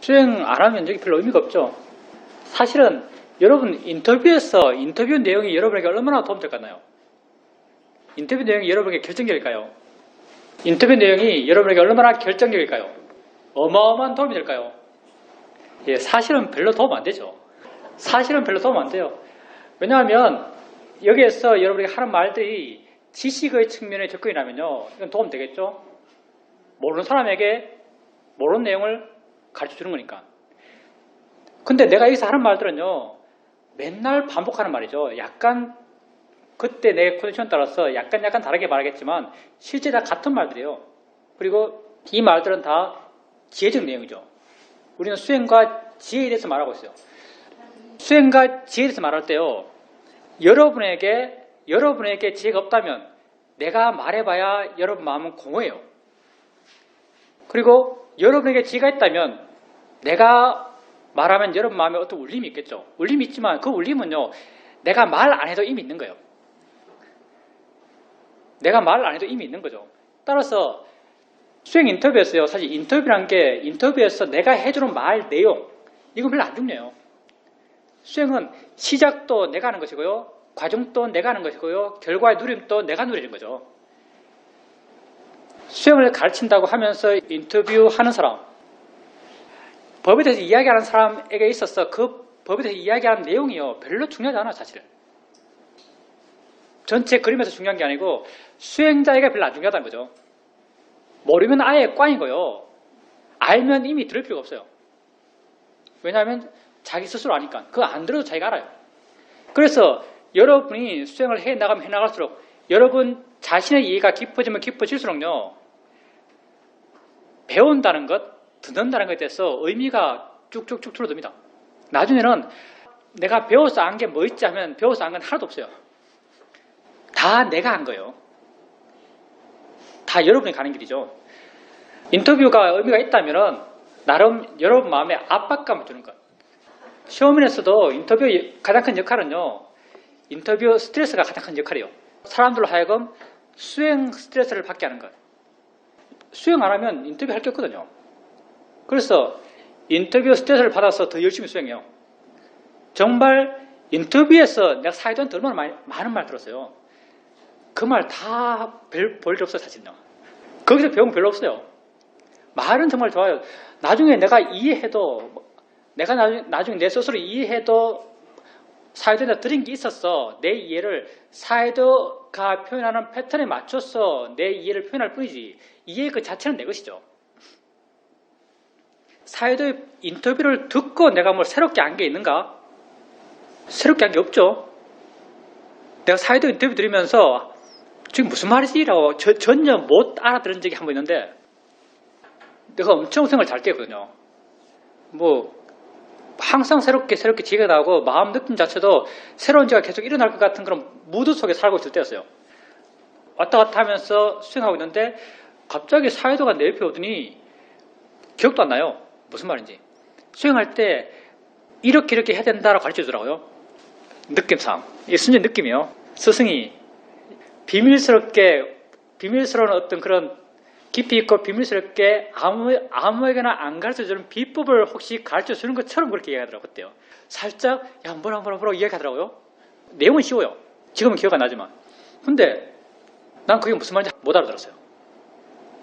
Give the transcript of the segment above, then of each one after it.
수행 안 하면 여기 별로 의미가 없죠. 사실은 여러분 인터뷰 내용이 여러분에게 얼마나 도움될까요? 인터뷰 내용이 여러분에게 결정적일까요? 인터뷰 내용이 여러분에게 얼마나 결정적일까요? 어마어마한 도움이 될까요? 예, 사실은 별로 도움 안 되죠. 사실은 별로 도움 안 돼요. 왜냐하면 여기에서 여러분에게 하는 말들이 지식의 측면에 접근이라면요, 이건 도움 되겠죠? 모르는 사람에게 모르는 내용을 가르쳐 주는 거니까. 근데 내가 여기서 하는 말들은요, 맨날 반복하는 말이죠. 약간 그때 내 컨디션에 따라서 약간 다르게 말하겠지만 실제 다 같은 말들이에요. 그리고 이 말들은 다 지혜적 내용이죠. 우리는 수행과 지혜에 대해서 말하고 있어요. 수행과 지혜에 대해서 말할 때요, 여러분에게 지혜가 없다면 내가 말해봐야 여러분 마음은 공허해요. 그리고 여러분에게 지혜가 있다면 내가 말하면 여러분 마음에 어떤 울림이 있겠죠. 울림이 있지만 그 울림은요, 내가 말 안 해도 이미 있는 거예요. 내가 말 안 해도 이미 있는 거죠. 따라서 수행 인터뷰에서요, 사실 인터뷰란 게 인터뷰에서 내가 해주는 말 내용, 이건 별로 안 중요해요. 수행은 시작도 내가 하는 것이고요, 과정도 내가 하는 것이고요, 결과의 누림도 내가 누리는 거죠. 수행을 가르친다고 하면서 인터뷰하는 사람, 법에 대해서 이야기하는 사람에게 있어서 그 법에 대해서 이야기하는 내용이요, 별로 중요하지 않아요, 사실은. 전체 그림에서 중요한 게 아니고 수행자에게 별로 안 중요하다는 거죠. 모르면 아예 꽝이고요, 알면 이미 들을 필요가 없어요. 왜냐하면 자기 스스로 아니까. 그거 안 들어도 자기가 알아요. 그래서 여러분이 수행을 해나가면 해나갈수록 여러분 자신의 이해가 깊어지면 깊어질수록요, 배운다는 것, 듣는다는 것에 대해서 의미가 쭉쭉쭉 줄어듭니다. 나중에는 내가 배워서 안 게 뭐 있지 하면 배워서 안 건 하나도 없어요. 다 내가 한 거예요. 다 여러분이 가는 길이죠. 인터뷰가 의미가 있다면 나름 여러분 마음에 압박감을 주는 것. 시험원에서도 인터뷰의 가장 큰 역할은요, 인터뷰 스트레스가 가장 큰 역할이에요. 사람들로 하여금 수행 스트레스를 받게 하는 것. 수행 안 하면 인터뷰 할 게 없거든요. 그래서 인터뷰 스트레스를 받아서 더 열심히 수행해요. 정말 인터뷰에서 내가 사회자한테 얼마나 많은 말 들었어요. 그 말 다 볼 일 없어요, 사실은요. 거기서 배운 거 별로 없어요. 말은 정말 좋아요. 나중에 내가 이해해도, 내가 나중에 내 스스로 이해해도 사회자한테 들은 게 있었어. 내 이해를 사회자가 표현하는 패턴에 맞춰서 내 이해를 표현할 뿐이지, 이해 그 자체는 내 것이죠. 사회자의 인터뷰를 듣고 내가 뭘 새롭게 안 게 있는가? 새롭게 한 게 없죠. 내가 사회자 인터뷰 들으면서 지금 무슨 말이지라고 전혀 못 알아들은 적이 한 번 있는데, 내가 엄청 생각을 잘 때거든요. 뭐 항상 새롭게 지혜가 나오고 마음 느낌 자체도 새로운 지가 계속 일어날 것 같은 그런 무드 속에 살고 있을 때였어요. 왔다 갔다 하면서 수행하고 있는데 갑자기 사회도가 내 옆에 오더니 기억도 안 나요. 무슨 말인지. 수행할 때 이렇게 해야 된다라고 가르쳐 주더라고요. 느낌상. 이게 순전 느낌이에요. 스승이 비밀스러운 어떤 그런 깊이 있고 비밀스럽게 아무에게나 안 가르쳐주는 비법을 혹시 가르쳐주는 것처럼 그렇게 이야기하더라고요. 그때요. 살짝 뭐라고 이야기하더라고요. 내용은 쉬워요. 지금은 기억 안 나지만. 근데 난 그게 무슨 말인지 못 알아들었어요.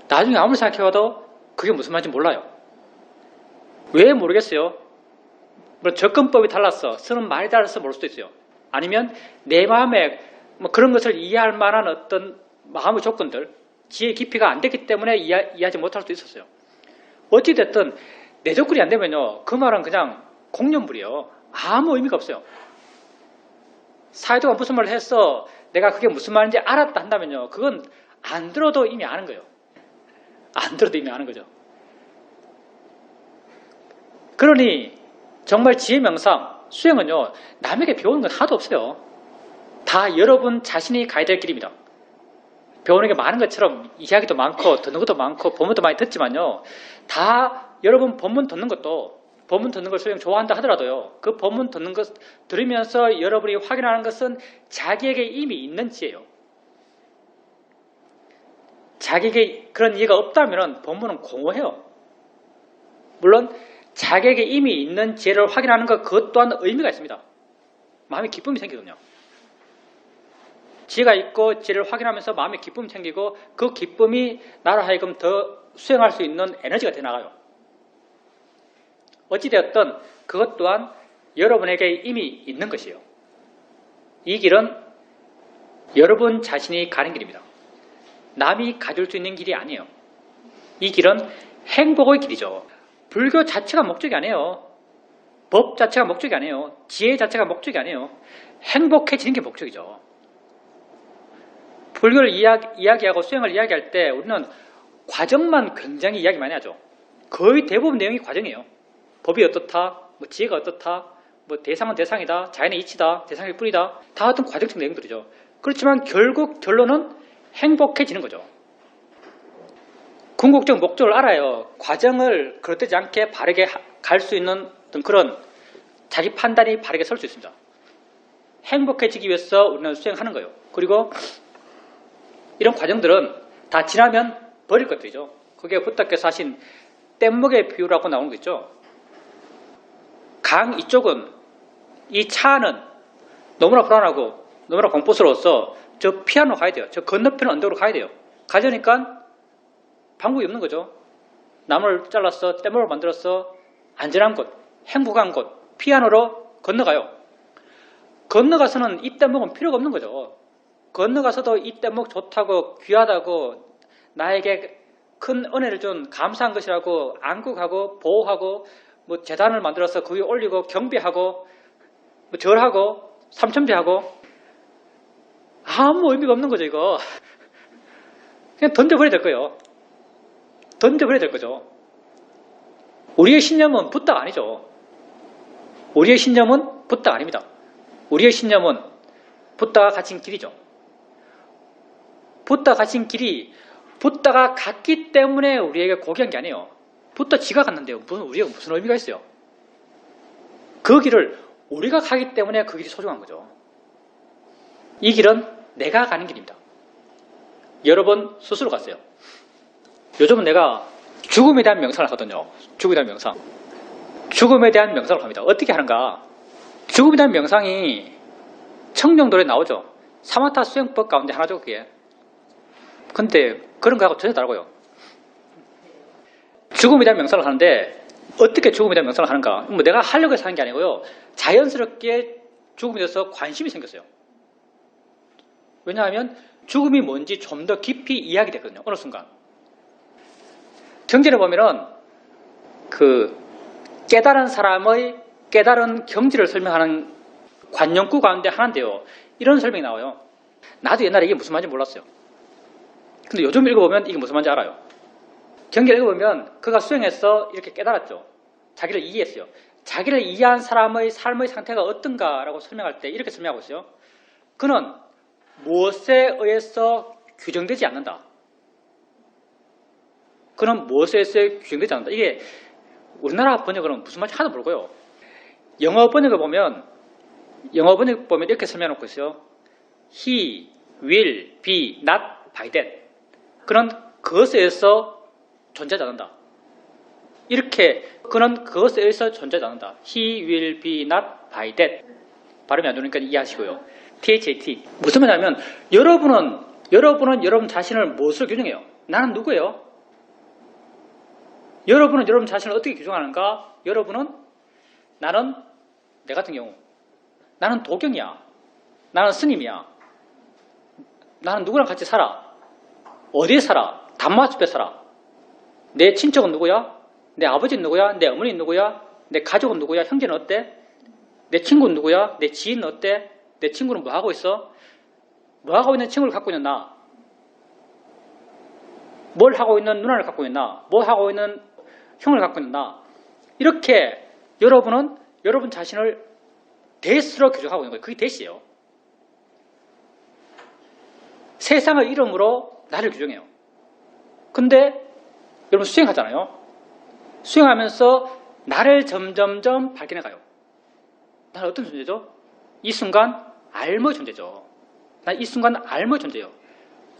나중에 아무리 생각해봐도 그게 무슨 말인지 몰라요. 왜 모르겠어요? 물론 접근법이 달라서 쓰는 말이 달라서 모를 수도 있어요. 아니면 내 마음에 뭐 그런 것을 이해할 만한 어떤 마음의 조건들, 지혜의 깊이가 안 됐기 때문에 이해하지 못할 수도 있었어요. 어찌됐든 내 조건이 안 되면요, 그 말은 그냥 공연물이에요. 아무 의미가 없어요. 사회도가 무슨 말을 했어, 내가 그게 무슨 말인지 알았다 한다면요, 그건 안 들어도 이미 아는 거예요. 안 들어도 이미 아는 거죠. 그러니 정말 지혜 명상, 수행은요, 남에게 배우는 건 하나도 없어요. 다 여러분 자신이 가야 될 길입니다. 배우는 게 많은 것처럼 이야기도 많고 듣는 것도 많고 본문도 많이 듣지만요, 다 여러분 본문 듣는 걸 수행 좋아한다 하더라도요, 그 본문 듣는 것 들으면서 여러분이 확인하는 것은 자기에게 이미 있는 지혜예요. 자기에게 그런 이해가 없다면 본문은 공허해요. 물론 자기에게 이미 있는 지혜를 확인하는 것, 그것 또한 의미가 있습니다. 마음에 기쁨이 생기거든요. 지혜가 있고 지혜를 확인하면서 마음에 기쁨이 생기고 그 기쁨이 나로 하여금 더 수행할 수 있는 에너지가 되어나가요. 어찌되었든 그것 또한 여러분에게 이미 있는 것이에요. 이 길은 여러분 자신이 가는 길입니다. 남이 가질 수 있는 길이 아니에요. 이 길은 행복의 길이죠. 불교 자체가 목적이 아니에요. 법 자체가 목적이 아니에요. 지혜 자체가 목적이 아니에요. 행복해지는 게 목적이죠. 불교를 이야기하고 수행을 이야기할 때 우리는 과정만 굉장히 이야기 많이 하죠. 거의 대부분 내용이 과정이에요. 법이 어떻다, 뭐 지혜가 어떻다, 뭐 대상은 대상이다, 자연의 이치다, 대상일 뿐이다. 다 어떤 과정적 내용들이죠. 그렇지만 결국 결론은 행복해지는 거죠. 궁극적 목적을 알아요. 과정을 그릇되지 않게 바르게 갈 수 있는 어떤 그런 자기 판단이 바르게 설 수 있습니다. 행복해지기 위해서 우리는 수행하는 거예요. 그리고 이런 과정들은 다 지나면 버릴 것들이죠. 그게 부처께서 하신 뗏목의 비유라고 나오는 거 있죠. 강 이쪽은 이 차 안은 너무나 불안하고 너무나 공포스러워서 저 피안으로 가야 돼요. 저 건너편 언덕으로 가야 돼요. 가려니까 방법이 없는 거죠. 나무를 잘라서 뗏목을 만들어서 안전한 곳, 행복한 곳, 피안으로 건너가요. 건너가서는 이 뗏목은 필요가 없는 거죠. 건너가서도 이 뗏목 좋다고 귀하다고 나에게 큰 은혜를 준 감사한 것이라고 안국하고 보호하고 뭐 재단을 만들어서 그 위에 올리고 경배하고 뭐 절하고 삼천배하고 아무 의미가 없는 거죠. 이거 그냥 던져버려야 될 거예요. 던져버려야 될 거죠. 우리의 신념은 부다가 아니죠. 우리의 신념은 부다가 아닙니다. 우리의 신념은 부다가 가진 길이죠. 부다가 가진 길이 부다가 갔기 때문에 우리에게 고귀한 게 아니에요. 부다 지가 갔는데요. 우리가 무슨 의미가 있어요? 그 길을 우리가 가기 때문에 그 길이 소중한 거죠. 이 길은 내가 가는 길입니다. 여러분 스스로 갔어요. 요즘은 내가 죽음에 대한 명상을 하거든요. 죽음에 대한 명상. 죽음에 대한 명상을 합니다. 어떻게 하는가? 죽음에 대한 명상이 청정도에 나오죠. 사마타 수행법 가운데 하나죠, 그게. 근데 그런 거하고 전혀 다르고요. 죽음에 대한 명상을 하는데 어떻게 죽음에 대한 명상을 하는가? 뭐 내가 하려고 해서 하는 게 아니고요. 자연스럽게 죽음에 대해서 관심이 생겼어요. 왜냐하면 죽음이 뭔지 좀 더 깊이 이해하게 되거든요. 어느 순간. 경전에 보면은 그 깨달은 사람의 깨달은 경지를 설명하는 관용구 가운데 하나인데요. 이런 설명이 나와요. 나도 옛날에 이게 무슨 말인지 몰랐어요. 근데 요즘 읽어보면 이게 무슨 말인지 알아요. 경전을 읽어보면 그가 수행해서 이렇게 깨달았죠. 자기를 이해했어요. 자기를 이해한 사람의 삶의 상태가 어떤가라고 설명할 때 이렇게 설명하고 있어요. 그는 무엇에 의해서 규정되지 않는다. 그는 무엇에 의해서 규정되지 않는다. 이게 우리나라 번역은 무슨 말인지 하나도 모르고요. 영어 번역을 보면 이렇게 설명해놓고 있어요. He will be not by that. 그는 그것에 의해서 존재하지 않는다. 이렇게 그는 그것에 의해서 존재하지 않는다. He will be not by that. 발음이 안 좋으니까 이해하시고요. THAT. 무슨 말이냐면 여러분은 여러분 자신을 무엇으로 규정해요? 나는 누구예요? 여러분은 여러분 자신을 어떻게 규정하는가? 여러분은 나는 내 같은 경우 나는 도경이야. 나는 스님이야. 나는 누구랑 같이 살아? 어디에 살아? 단마숲에 살아. 내 친척은 누구야? 내 아버지는 누구야? 내 어머니는 누구야? 내 가족은 누구야? 형제는 어때? 내 친구는 누구야? 내 지인은 어때? 내 친구는 뭐 하고 있어? 뭐 하고 있는 친구를 갖고 있는 나? 뭘 하고 있는 누나를 갖고 있는 나? 뭐 하고 있는 형을 갖고 있는 나? 이렇게 여러분은 여러분 자신을 대스로 규정하고 있는 거예요. 그게 대시예요. 세상의 이름으로 나를 규정해요. 근데 여러분 수행하잖아요. 수행하면서 나를 점점점 발견해가요. 나는 어떤 존재죠? 이 순간 알머의 존재죠. 난 이 순간 알머의 존재예요.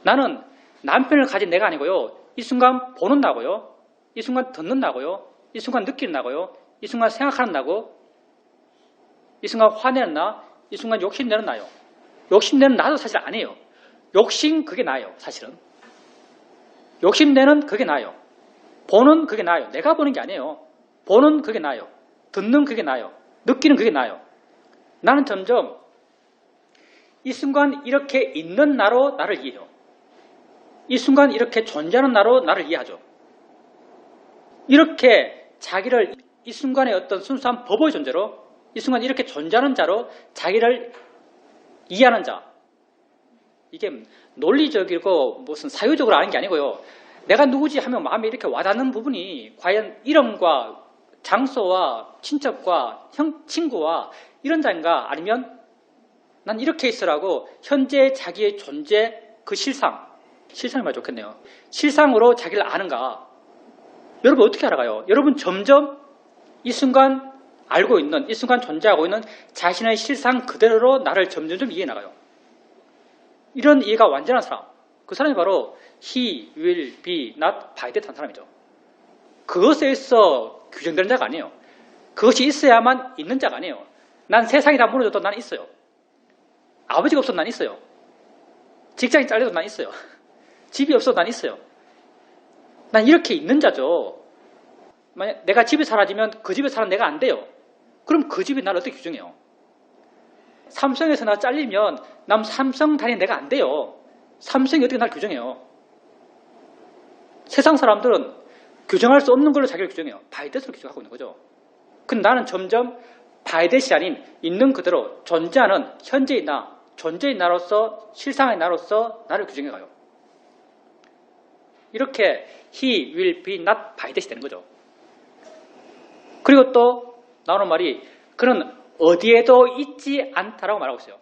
나는 남편을 가진 내가 아니고요. 이 순간 보는 나고요. 이 순간 듣는 나고요. 이 순간 느끼는 나고요. 이 순간 생각하는 나고, 이 순간 화내는 나, 이 순간 욕심내는 나요. 욕심내는 나도 사실 아니에요. 욕심 그게 나요, 사실은. 욕심내는 그게 나요. 보는 그게 나요. 내가 보는 게 아니에요. 보는 그게 나요. 듣는 그게 나요. 느끼는 그게 나요. 나는 점점 이 순간 이렇게 있는 나로 나를 이해해요. 이 순간 이렇게 존재하는 나로 나를 이해하죠. 이렇게 자기를 이 순간의 어떤 순수한 법의 존재로, 이 순간 이렇게 존재하는 자로 자기를 이해하는 자. 이게 논리적이고 무슨 사유적으로 아는 게 아니고요. 내가 누구지 하면 마음에 이렇게 와닿는 부분이 과연 이름과 장소와 친척과 친구와 이런 자인가, 아니면 난 이렇게 있으라고 현재 자기의 존재 그 실상이 말 좋겠네요. 실상으로 자기를 아는가. 여러분 어떻게 알아가요? 여러분 점점 이 순간 알고 있는, 이 순간 존재하고 있는 자신의 실상 그대로 나를 점점 이해해 나가요. 이런 이해가 완전한 사람, 그 사람이 바로 he, will, be, not, by that 한 사람이죠. 그것에 있어 규정되는 자가 아니에요. 그것이 있어야만 있는 자가 아니에요. 난 세상이 다 무너져도 난 있어요. 아버지가 없어도 난 있어요. 직장이 잘려도 난 있어요. 집이 없어도 난 있어요. 난 이렇게 있는 자죠. 만약 내가 집이 사라지면 그 집에 사는 내가 안 돼요. 그럼 그 집이 나를 어떻게 규정해요? 삼성에서 나 잘리면 남 삼성 다니는 내가 안 돼요. 삼성이 어떻게 나를 규정해요? 세상 사람들은 규정할 수 없는 걸로 자기를 규정해요. 바이댓으로 규정하고 있는 거죠. 근데 나는 점점 바이댓이 아닌 있는 그대로 존재하는 현재의 나, 존재의 나로서, 실상의 나로서 나를 규정해 가요. 이렇게 he will be not 바이댓이 되는 거죠. 그리고 또 나오는 말이 그는 어디에도 있지 않다라고 말하고 있어요.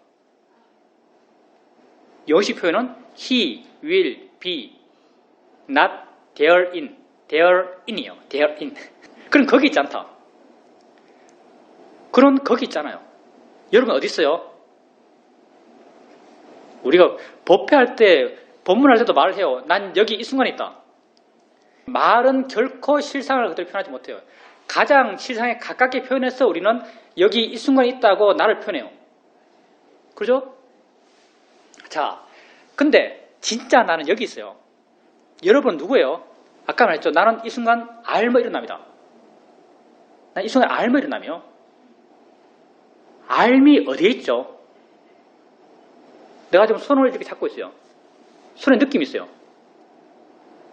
영어식 표현은 he will be not there in이에요. there in. 그럼 거기 있지 않다. 그런 거기 있잖아요. 여러분 어디 있어요? 우리가 법회할 때, 법문할 때도 말을 해요. 난 여기 이 순간에 있다. 말은 결코 실상을 그대로 표현하지 못해요. 가장 실상에 가깝게 표현해서 우리는 여기 이 순간에 있다고 나를 표현해요. 그죠? 자, 근데 진짜 나는 여기 있어요. 여러분 누구예요? 아까 말했죠. 나는 이 순간 알며 일어납니다. 난 이 순간 알며 일어나며. 알미 어디에 있죠? 내가 지금 손을 이렇게 잡고 있어요. 손에 느낌이 있어요.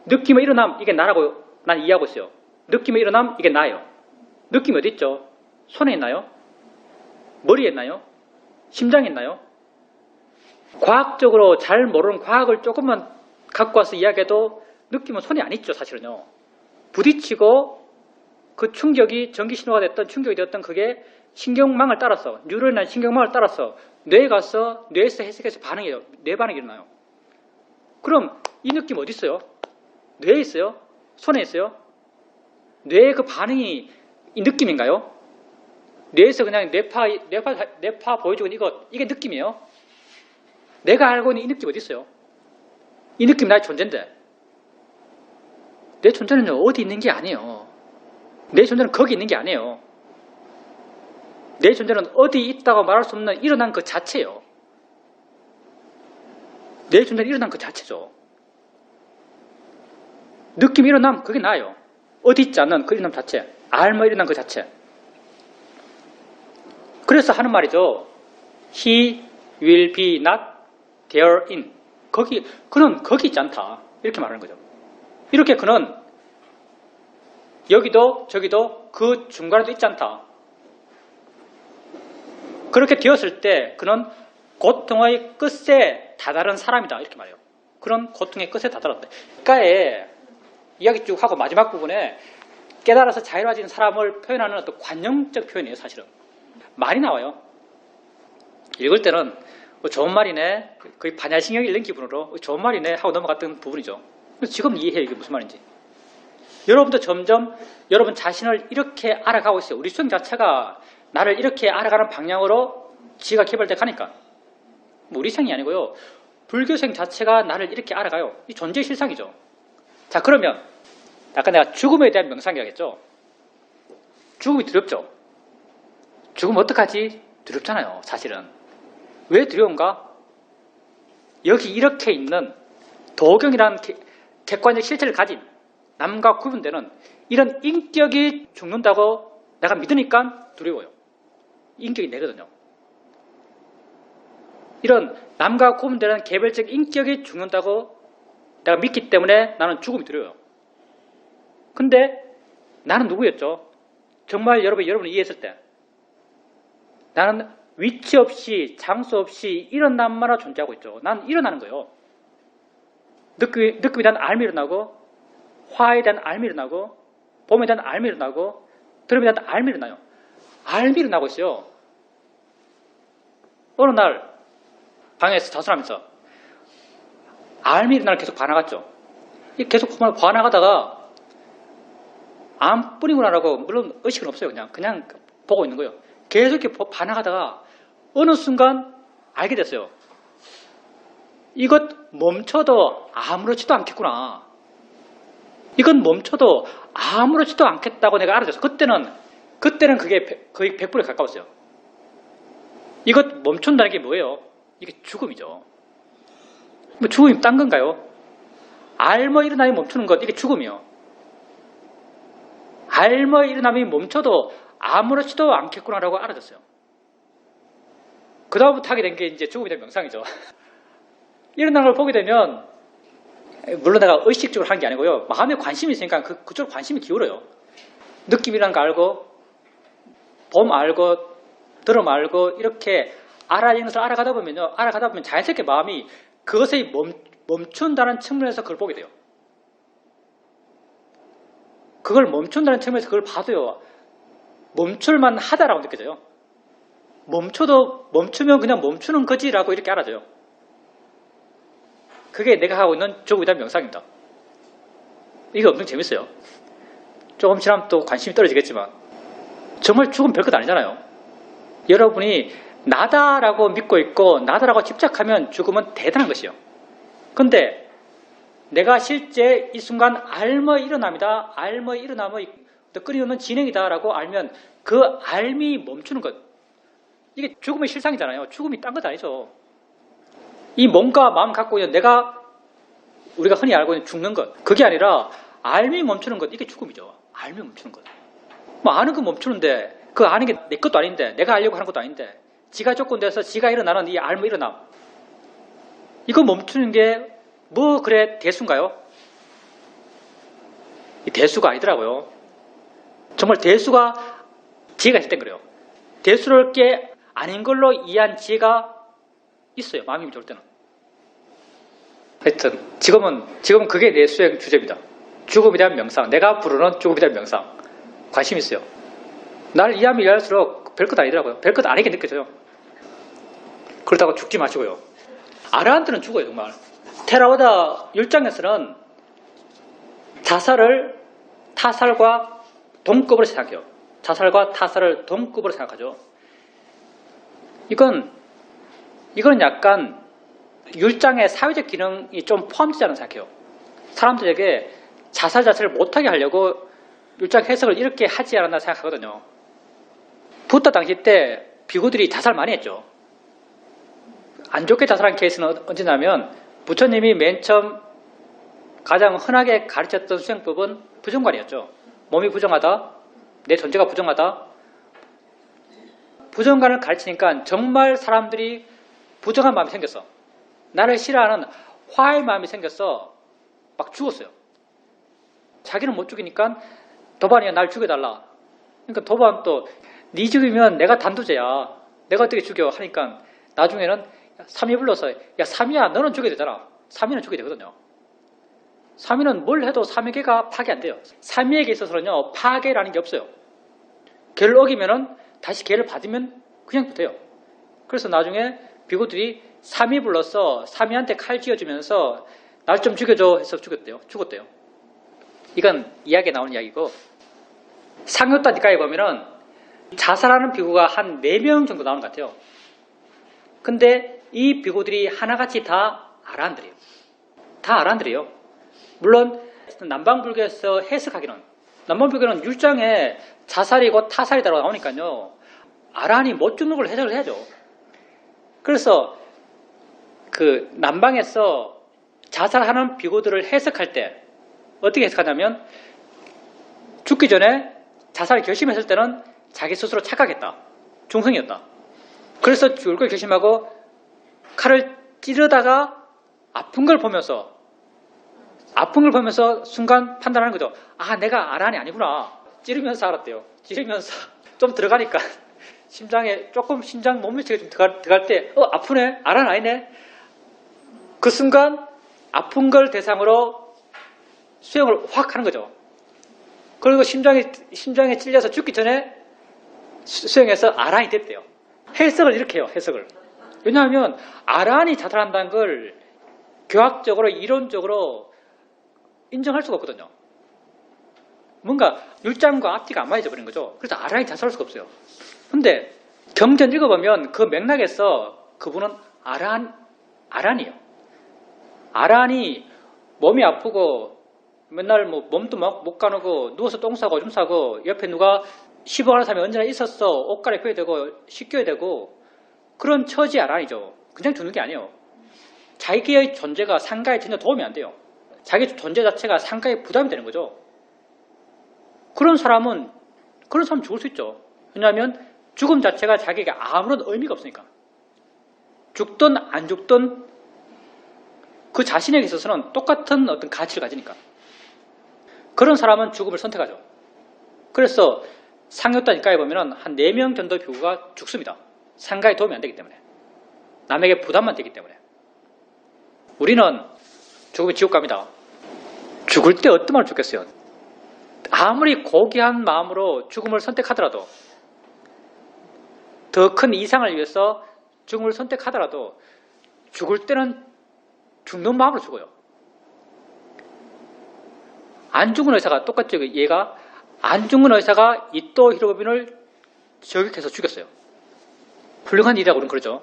느낌의 일어남, 이게 나라고 난 이해하고 있어요. 느낌의 일어남, 이게 나예요. 느낌이 어디 있죠? 손에 있나요? 머리에 있나요? 심장에 있나요? 과학적으로 잘 모르는 과학을 조금만 갖고 와서 이야기해도 느낌은 손에 안 있죠, 사실은요. 부딪히고 그 충격이 전기신호가 됐던 충격이 되었던 그게 신경망을 따라서, 뉴런이나 신경망을 따라서 뇌에 가서 뇌에서 해석해서 반응해요. 뇌 반응이 일어나요. 그럼 이 느낌 어디 있어요? 뇌에 있어요? 손에 있어요? 뇌의 그 반응이 이 느낌인가요? 뇌에서 그냥 뇌파 보여주고 이게 느낌이에요? 내가 알고 있는 이 느낌 어디 있어요? 이 느낌 나의 존재인데. 내 존재는 어디 있는 게 아니에요. 내 존재는 거기 있는 게 아니에요. 내 존재는 어디 있다고 말할 수 없는 일어난 그 자체예요. 내 존재는 일어난 그 자체죠. 느낌이 일어나면 그게 나예요. 어디 있지 않는 그 일어남 자체. 알며 일어난 그 자체. 그래서 하는 말이죠. He will be not there in. 그는 거기 있지 않다. 이렇게 말하는 거죠. 이렇게 그는 여기도 저기도 그 중간에도 있지 않다. 그렇게 되었을 때 그는 고통의 끝에 다다른 사람이다. 이렇게 말해요. 그런 고통의 끝에 다다랐다. 그러니까 이야기 쭉 하고 마지막 부분에 깨달아서 자유로워진 사람을 표현하는 어떤 관용적 표현이에요. 사실은. 말이 나와요. 읽을 때는 좋은 말이네. 거의 반야신경이 읽는 기분으로 좋은 말이네 하고 넘어갔던 부분이죠. 지금 이해해요. 이게 무슨 말인지. 여러분도 점점 여러분 자신을 이렇게 알아가고 있어요. 우리 수행 자체가 나를 이렇게 알아가는 방향으로 지가 개발돼 가니까. 우리 생이 아니고요. 불교생 자체가 나를 이렇게 알아가요. 이 존재의 실상이죠. 자, 그러면 아까 내가 죽음에 대한 명상이라고 했죠. 죽음이 두렵죠. 죽으면 어떡하지? 두렵잖아요, 사실은. 왜 두려운가? 여기 이렇게 있는 도경이라는 객관적 실체를 가진 남과 구분되는 이런 인격이 죽는다고 내가 믿으니까 두려워요. 인격이 내거든요. 이런 남과 구분되는 개별적 인격이 죽는다고 내가 믿기 때문에 나는 죽음이 두려워요. 근데 나는 누구였죠? 정말 여러분이 이해했을 때 나는 위치 없이 장소 없이 일어남마다 존재하고 있죠. 나는 일어나는 거예요. 느낌에 대한 알미 일어나고, 화에 대한 알미 일어나고, 봄에 대한 알미 일어나고, 드럼에 대한 알미 일어나요. 알미 일어나고 있어요. 어느 날 방에서 자수하면서 알미 일어나를 계속 봐나갔죠. 계속 봐나가다가 안 뿐이구나라고, 물론 의식은 없어요. 그냥 보고 있는 거예요. 계속 이렇게 봐나가다가 어느 순간 알게 됐어요. 이것 멈춰도 아무렇지도 않겠구나. 이건 멈춰도 아무렇지도 않겠다고 내가 알아들었어요. 그때는 그게 거의 100%에 가까웠어요. 이것 멈춘다는 게 뭐예요? 이게 죽음이죠. 뭐 죽음이 딴 건가요? 알머 일어남이 멈추는 것, 이게 죽음이요. 알머 일어남이 멈춰도 아무렇지도 않겠구나라고 알아졌어요. 그 다음부터 하게 된 게 이제 죽음에 대한 명상이죠. 일어나는 걸 보게 되면, 물론 내가 의식적으로 하는 게 아니고요. 마음에 관심이 있으니까 그쪽으로 관심이 기울어요. 느낌이라는 거 알고, 봄 알고, 드럼 알고, 이렇게 알아야하는 것을 알아가다 보면 자연스럽게 마음이 그것에 멈춘다는 측면에서 그걸 보게 돼요. 그걸 멈춘다는 측면에서 그걸 봐도요, 멈출만 하다라고 느껴져요. 멈추면 그냥 멈추는 거지라고 이렇게 알아져요. 그게 내가 하고 있는 죽음에 대한 명상입니다. 이게 엄청 재밌어요. 조금 지나면 또 관심이 떨어지겠지만 정말 죽음 별것 아니잖아요. 여러분이 나다라고 믿고 있고 나다라고 집착하면 죽음은 대단한 것이요. 근데 내가 실제 이 순간 알머 일어남이다. 알머 일어남의 끊임없는 진행이다라고 알면 그 알미 멈추는 것. 이게 죽음의 실상이잖아요. 죽음이 딴 것 아니죠. 이 몸과 마음 갖고 있는 우리가 흔히 알고 있는 죽는 것. 그게 아니라 알미 멈추는 것. 이게 죽음이죠. 알미 멈추는 것. 뭐 아는 건 멈추는데 그 아는 게 내 것도 아닌데 내가 알려고 하는 것도 아닌데 지가 조건돼서 지가 일어나는 이 알미 일어남. 이거 멈추는 게 뭐 그래 대수인가요? 이 대수가 아니더라고요. 정말 대수가 지혜가 있을 땐 그래요. 대수를 게 아닌 걸로 이해한 지혜가 있어요. 마음이 좋을 때는. 하여튼 지금은 그게 내 수행 주제입니다. 죽음에 대한 명상. 내가 부르는 죽음에 대한 명상. 관심 있어요. 나를 이해하면 이해할수록 별것 아니더라고요. 별것 아니게 느껴져요. 그러다가 죽지 마시고요. 아르한트는 죽어요. 정말. 테라와다 율장에서는 자살을 타살과 동급으로 생각해요. 자살과 타살을 동급으로 생각하죠. 이건 약간 율장의 사회적 기능이 좀 포함되지 않은 생각해요. 사람들에게 자살 자체를 못하게 하려고 율장 해석을 이렇게 하지 않았나 생각하거든요. 부다 당시 때 비구들이 자살 많이 했죠. 안 좋게 자살한 케이스는 언제냐면 부처님이 맨 처음 가장 흔하게 가르쳤던 수행법은 부정관이었죠. 몸이 부정하다, 내 존재가 부정하다. 부정관을 가르치니까 정말 사람들이 부정한 마음이 생겼어. 나를 싫어하는 화의 마음이 생겨서 막 죽었어요. 자기는 못 죽이니까 도반이야 날 죽여달라. 그러니까 도반도 네 죽이면 내가 단두제야. 내가 어떻게 죽여 하니까 나중에는 삼위 불러서 야 삼위야 너는 죽여야 되잖아. 삼위는 죽여야 되거든요. 삼위는 뭘 해도 삼위계가 파괴 안 돼요. 삼위에게 있어서는요 파괴라는 게 없어요. 계를 어기면은 다시 계를 받으면 그냥 돼요. 그래서 나중에 비구들이 삼위 불러서 삼위한테 칼 쥐어주면서 날 좀 죽여줘 해서 죽었대요. 이건 이야기에 나오는 이야기고 상요따 니까에 보면은 자살하는 비구가 한 4명 정도 나오는 것 같아요. 근데 이 비구들이 하나같이 다 아라한들이에요. 다 아라한들이에요. 물론 남방불교에서 해석하기는 남몰표기는 율장에 자살이고 타살이다라고 나오니까요. 아란이 못 죽는 걸 해석을 해야죠. 그래서 그 남방에서 자살하는 비고들을 해석할 때 어떻게 해석하냐면 죽기 전에 자살을 결심했을 때는 자기 스스로 착각했다. 중성이었다. 그래서 죽을 걸 결심하고 칼을 찌르다가 아픈 걸 보면서 순간 판단하는 거죠. 아, 내가 아란이 아니구나. 찌르면서 알았대요. 찌르면서 좀 들어가니까 심장에 조금 심장 몸밀치가 좀 들어갈 때 아프네? 아란 아니네? 그 순간 아픈 걸 대상으로 수영을 확 하는 거죠. 그리고 심장에 찔려서 죽기 전에 수영해서 아란이 됐대요. 해석을 이렇게 해요. 해석을. 왜냐하면 아란이 자살한다는 걸 교학적으로 이론적으로 인정할 수가 없거든요. 뭔가 율장과 앞뒤가 안 맞아져 버린 거죠. 그래서 아란이 자살할 수가 없어요. 근데 경전 읽어보면 그 맥락에서 그분은 아란이에요. 아란이 몸이 아프고 맨날 뭐 몸도 막 못 가누고 누워서 똥 싸고 오줌 싸고 옆에 누가 시부하는 사람이 언제나 있었어. 옷 갈아입혀야 되고 씻겨야 되고 그런 처지 아란이죠. 그냥 죽는 게 아니에요. 자기의 존재가 상가에 전혀 도움이 안 돼요. 자기 존재 자체가 상가에 부담이 되는 거죠. 그런 사람은 죽을 수 있죠. 왜냐하면 죽음 자체가 자기에게 아무런 의미가 없으니까. 죽든 안 죽든 그 자신에게 있어서는 똑같은 어떤 가치를 가지니까. 그런 사람은 죽음을 선택하죠. 그래서 상요단 입가에 보면 한 4명 정도 비구가 죽습니다. 상가에 도움이 안 되기 때문에. 남에게 부담만 되기 때문에. 우리는 죽으면 지옥 갑니다. 죽을 때 어떤 마음으로 죽겠어요? 아무리 고귀한 마음으로 죽음을 선택하더라도 더 큰 이상을 위해서 죽음을 선택하더라도 죽을 때는 죽는 마음으로 죽어요. 안 죽은 의사가 똑같죠. 얘가 안 죽은 의사가 이토 히로부미를 저격해서 죽였어요. 훌륭한 일이라고 그러죠.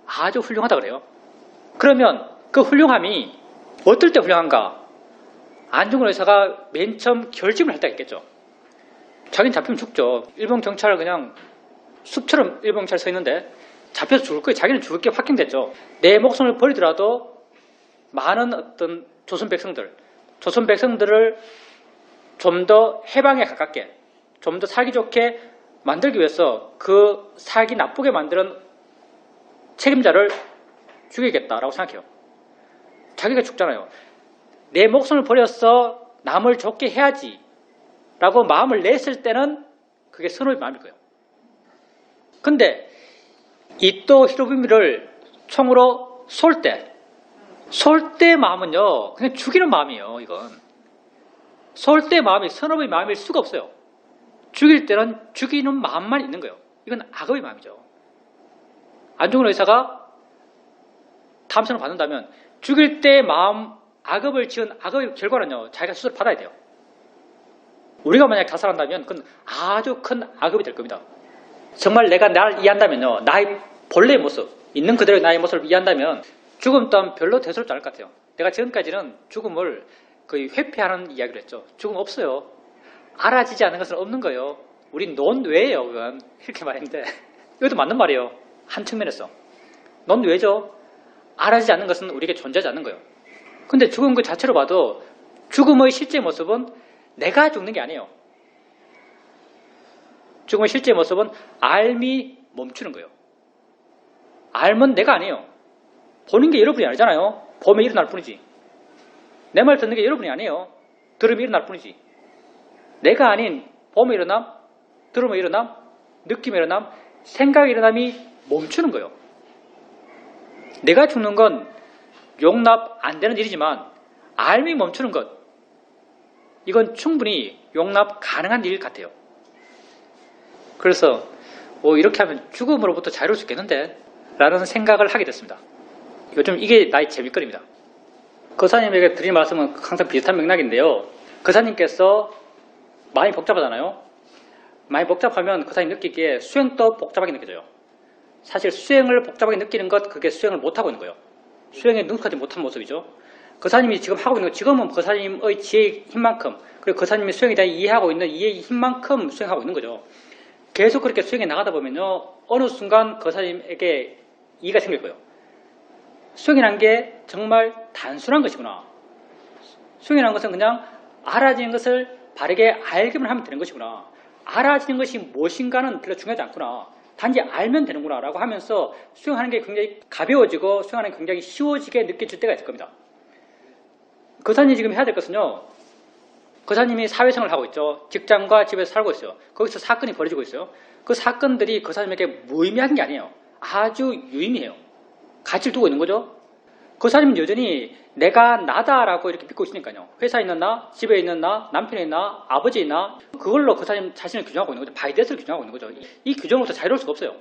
아주 훌륭하다 그래요. 그러면 그 훌륭함이 어떨 때 훌륭한가? 안 죽은 의사가 맨 처음 결심을 할 때가 있겠죠. 자기는 잡히면 죽죠. 일본 경찰 그냥 숲처럼 일본 경찰 서 있는데 잡혀서 죽을 거예요. 자기는 죽을 게 확정됐죠. 내 목숨을 버리더라도 많은 어떤 조선 백성들을 좀 더 해방에 가깝게, 좀 더 살기 좋게 만들기 위해서 그 살기 나쁘게 만드는 책임자를 죽이겠다라고 생각해요. 자기가 죽잖아요. 내 목숨을 버려서 남을 좋게 해야지 라고 마음을 냈을 때는 그게 선호의 마음일 거예요. 근데 이토 히로부미를 총으로 쏠 때 마음은요, 그냥 죽이는 마음이에요, 이건. 쏠 때 마음이 선업의 마음일 수가 없어요. 죽일 때는 죽이는 마음만 있는 거예요. 이건 악업의 마음이죠. 안 죽은 의사가 탐선을 받는다면 죽일 때 마음, 악업을 지은 악업의 결과는요, 자기가 스스로 받아야 돼요. 우리가 만약 자살한다면 그건 아주 큰 악업이 될 겁니다. 정말 내가 나를 이해한다면요, 나의 본래의 모습, 있는 그대로의 나의 모습을 이해한다면 죽음 또한 별로 대수롭지 않을 것 같아요. 내가 지금까지는 죽음을 거의 회피하는 이야기를 했죠. 죽음 없어요. 알아지지 않는 것은 없는 거예요. 우린 논외예요, 그건. 이렇게 말했는데 이것도 맞는 말이에요. 한 측면에서. 논외죠. 알아지지 않는 것은 우리에게 존재하지 않는 거예요. 근데 죽음 그 자체로 봐도 죽음의 실제 모습은 내가 죽는 게 아니에요. 죽음의 실제 모습은 알미 멈추는 거예요. 알면 내가 아니에요. 보는 게 여러분이 아니잖아요. 보면 일어날 뿐이지. 내 말 듣는 게 여러분이 아니에요. 들으면 일어날 뿐이지. 내가 아닌 보면 일어남, 들으면 일어남, 느낌이 일어남, 생각이 일어남이 멈추는 거예요. 내가 죽는 건 용납 안 되는 일이지만 알미 멈추는 것, 이건 충분히 용납 가능한 일 같아요. 그래서 이렇게 하면 죽음으로부터 자유로울 수 있겠는데? 라는 생각을 하게 됐습니다. 요즘 이게 나의 재미거리입니다. 거사님에게 드린 말씀은 항상 비슷한 맥락인데요. 거사님께서 많이 복잡하잖아요. 많이 복잡하면 거사님 느끼기에 수행도 복잡하게 느껴져요. 사실 수행을 복잡하게 느끼는 것, 그게 수행을 못하고 있는 거예요. 수행에 능숙하지 못한 모습이죠. 거사님이 지금 하고 있는 거, 지금은 거사님의 지혜의 힘만큼, 그리고 거사님이 수행에 대해 이해하고 있는 이해의 힘만큼 수행하고 있는 거죠. 계속 그렇게 수행해 나가다 보면요, 어느 순간 거사님에게 이해가 생길 거예요. 수행이라는 게 정말 단순한 것이구나. 수행이라는 것은 그냥 알아지는 것을 바르게 알기만 하면 되는 것이구나. 알아지는 것이 무엇인가는 별로 중요하지 않구나. 단지 알면 되는구나 라고 하면서 수행하는 게 굉장히 가벼워지고 수행하는 게 굉장히 쉬워지게 느껴질 때가 있을 겁니다. 거사님이 지금 해야 될 것은요, 거사님이 사회생활을 하고 있죠. 직장과 집에서 살고 있어요. 거기서 사건이 벌어지고 있어요. 그 사건들이 거사님에게 무의미한 게 아니에요. 아주 유의미해요. 가치를 두고 있는 거죠. 거사님은 여전히 내가 나다라고 이렇게 믿고 있으니까요. 회사에 있는 나, 집에 있는 나, 남편에 있는 나, 아버지에 있는 나, 그걸로 거사님 자신을 규정하고 있는 거죠. 바이데스를 규정하고 있는 거죠. 이 규정으로부터 자유로울 수가 없어요.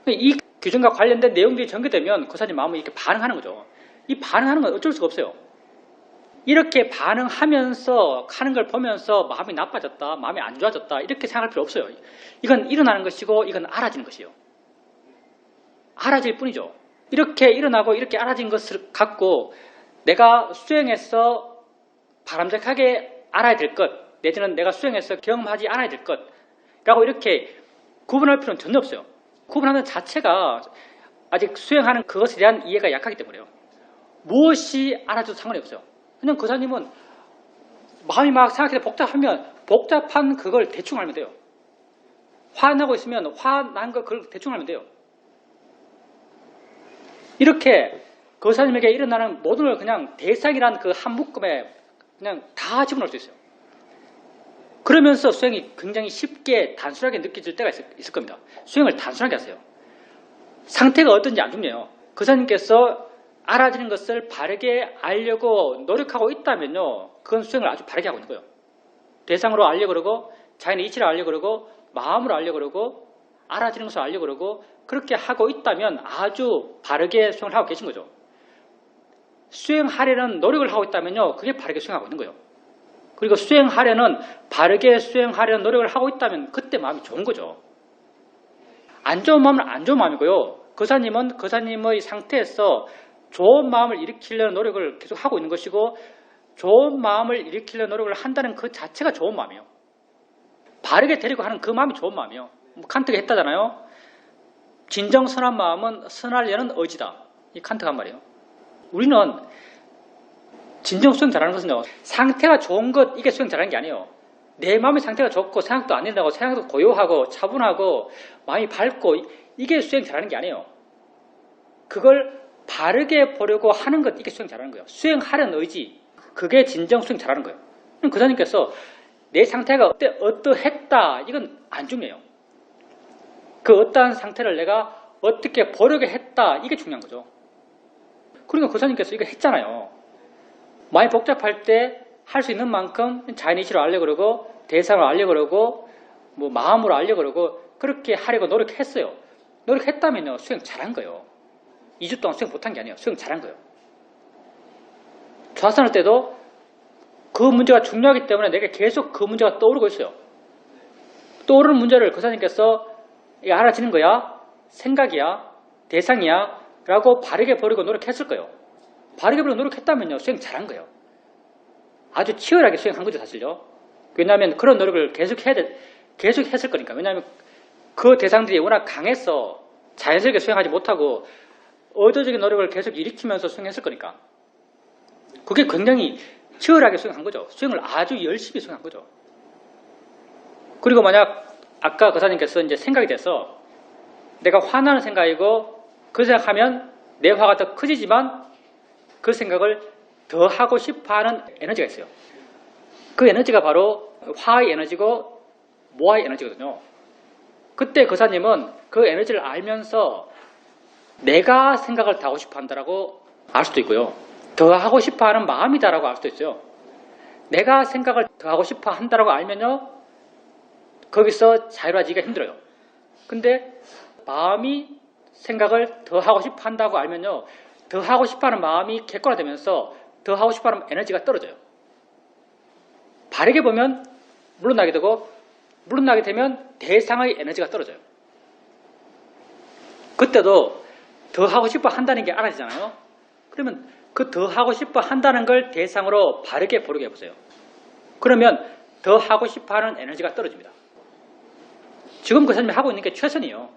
이 규정과 관련된 내용들이 전개되면 거사님 마음이 이렇게 반응하는 거죠. 이 반응하는 건 어쩔 수가 없어요. 이렇게 반응하면서 하는 걸 보면서 마음이 나빠졌다, 마음이 안 좋아졌다 이렇게 생각할 필요 없어요. 이건 일어나는 것이고 이건 알아지는 것이에요. 알아질 뿐이죠. 이렇게 일어나고 이렇게 알아진 것을 갖고 내가 수행해서 바람직하게 알아야 될 것, 내지는 내가 수행해서 경험하지 않아야 될 것이라고 이렇게 구분할 필요는 전혀 없어요. 구분하는 자체가 아직 수행하는 그것에 대한 이해가 약하기 때문에요. 무엇이 알아져도 상관이 없어요. 그냥 거사님은 마음이 막 생각해서 복잡하면 복잡한 그걸 대충 알면 돼요. 화나고 있으면 화난 거 그걸 대충 알면 돼요. 이렇게 거사님에게 일어나는 모든 걸 그냥 대상이라는 그 한 묶음에 그냥 다 집어넣을 수 있어요. 그러면서 수행이 굉장히 쉽게 단순하게 느껴질 때가 있을 겁니다. 수행을 단순하게 하세요. 상태가 어떤지 안 중요해요. 거사님께서 알아지는 것을 바르게 알려고 노력하고 있다면요, 그건 수행을 아주 바르게 하고 있는 거예요. 대상으로 알려고 그러고, 자연의 이치를 알려고 그러고, 마음으로 알려고 그러고, 알아지는 것을 알려고 그러고, 그렇게 하고 있다면 아주 바르게 수행을 하고 계신 거죠. 수행하려는 노력을 하고 있다면요, 그게 바르게 수행하고 있는 거예요. 그리고 바르게 수행하려는 노력을 하고 있다면 그때 마음이 좋은 거죠. 안 좋은 마음은 안 좋은 마음이고요. 거사님은 거사님의 상태에서 좋은 마음을 일으키려는 노력을 계속 하고 있는 것이고, 좋은 마음을 일으키려는 노력을 한다는 그 자체가 좋은 마음이에요. 바르게 되려고 하는 그 마음이 좋은 마음이에요. 칸트가 했다잖아요. 진정 선한 마음은 선하려는 의지다. 이 칸트가 한 말이에요. 우리는 진정 수행 잘하는 것은요, 상태가 좋은 것, 이게 수행 잘하는 게 아니에요. 내 마음의 상태가 좋고 생각도 안 된다고, 생각도 고요하고 차분하고 마음이 밝고, 이게 수행 잘하는 게 아니에요. 그걸 바르게 보려고 하는 것, 이게 수행 잘하는 거예요. 수행하려는 의지, 그게 진정 수행 잘하는 거예요. 거사님께서 내 상태가 어떠했다, 이건 안 중요해요. 그 어떠한 상태를 내가 어떻게 보려고 했다, 이게 중요한 거죠. 그러니까 거사님께서 이거 했잖아요. 많이 복잡할 때 할 수 있는 만큼 자연의 이치로 알려고 그러고, 대상을 알려고 그러고, 마음으로 알려고 그러고, 그렇게 하려고 노력했어요. 노력했다면요, 수행 잘한 거예요. 2주 동안 수행 못한 게 아니에요. 수행 잘한 거예요. 좌선할 때도 그 문제가 중요하기 때문에 내가 계속 그 문제가 떠오르고 있어요. 떠오르는 문제를 거사님께서 이게 알아지는 거야? 생각이야? 대상이야? 라고 바르게 보려고 노력했을 거예요. 바르게 보려고 노력했다면요, 수행 잘한 거예요. 아주 치열하게 수행한 거죠, 사실요. 왜냐하면 그런 노력을 계속 했을 거니까. 왜냐하면 그 대상들이 워낙 강해서 자연스럽게 수행하지 못하고 의도적인 노력을 계속 일으키면서 수행했을 거니까. 그게 굉장히 치열하게 수행한 거죠. 수행을 아주 열심히 수행한 거죠. 그리고 만약 아까 거사님께서 이제 생각이 돼서 내가 화나는 생각이고, 그 생각하면 내 화가 더 커지지만 그 생각을 더 하고 싶어하는 에너지가 있어요. 그 에너지가 바로 화의 에너지고 모아의 에너지거든요. 그때 거사님은 그 에너지를 알면서 내가 생각을 더 하고 싶어 한다라고 알 수도 있고요. 더 하고 싶어 하는 마음이다라고 알 수도 있어요. 내가 생각을 더 하고 싶어 한다라고 알면요, 거기서 자유로워지기가 힘들어요. 근데 마음이 생각을 더 하고 싶어 한다고 알면요, 더 하고 싶어 하는 마음이 객관화되면서 더 하고 싶어 하는 에너지가 떨어져요. 바르게 보면 물러나게 되고, 물러나게 되면 대상의 에너지가 떨어져요. 그때도 더 하고 싶어 한다는 게 알아지잖아요. 그러면 그 더 하고 싶어 한다는 걸 대상으로 바르게 보르게 해보세요. 그러면 더 하고 싶어 하는 에너지가 떨어집니다. 지금 그 사람이 하고 있는 게 최선이에요.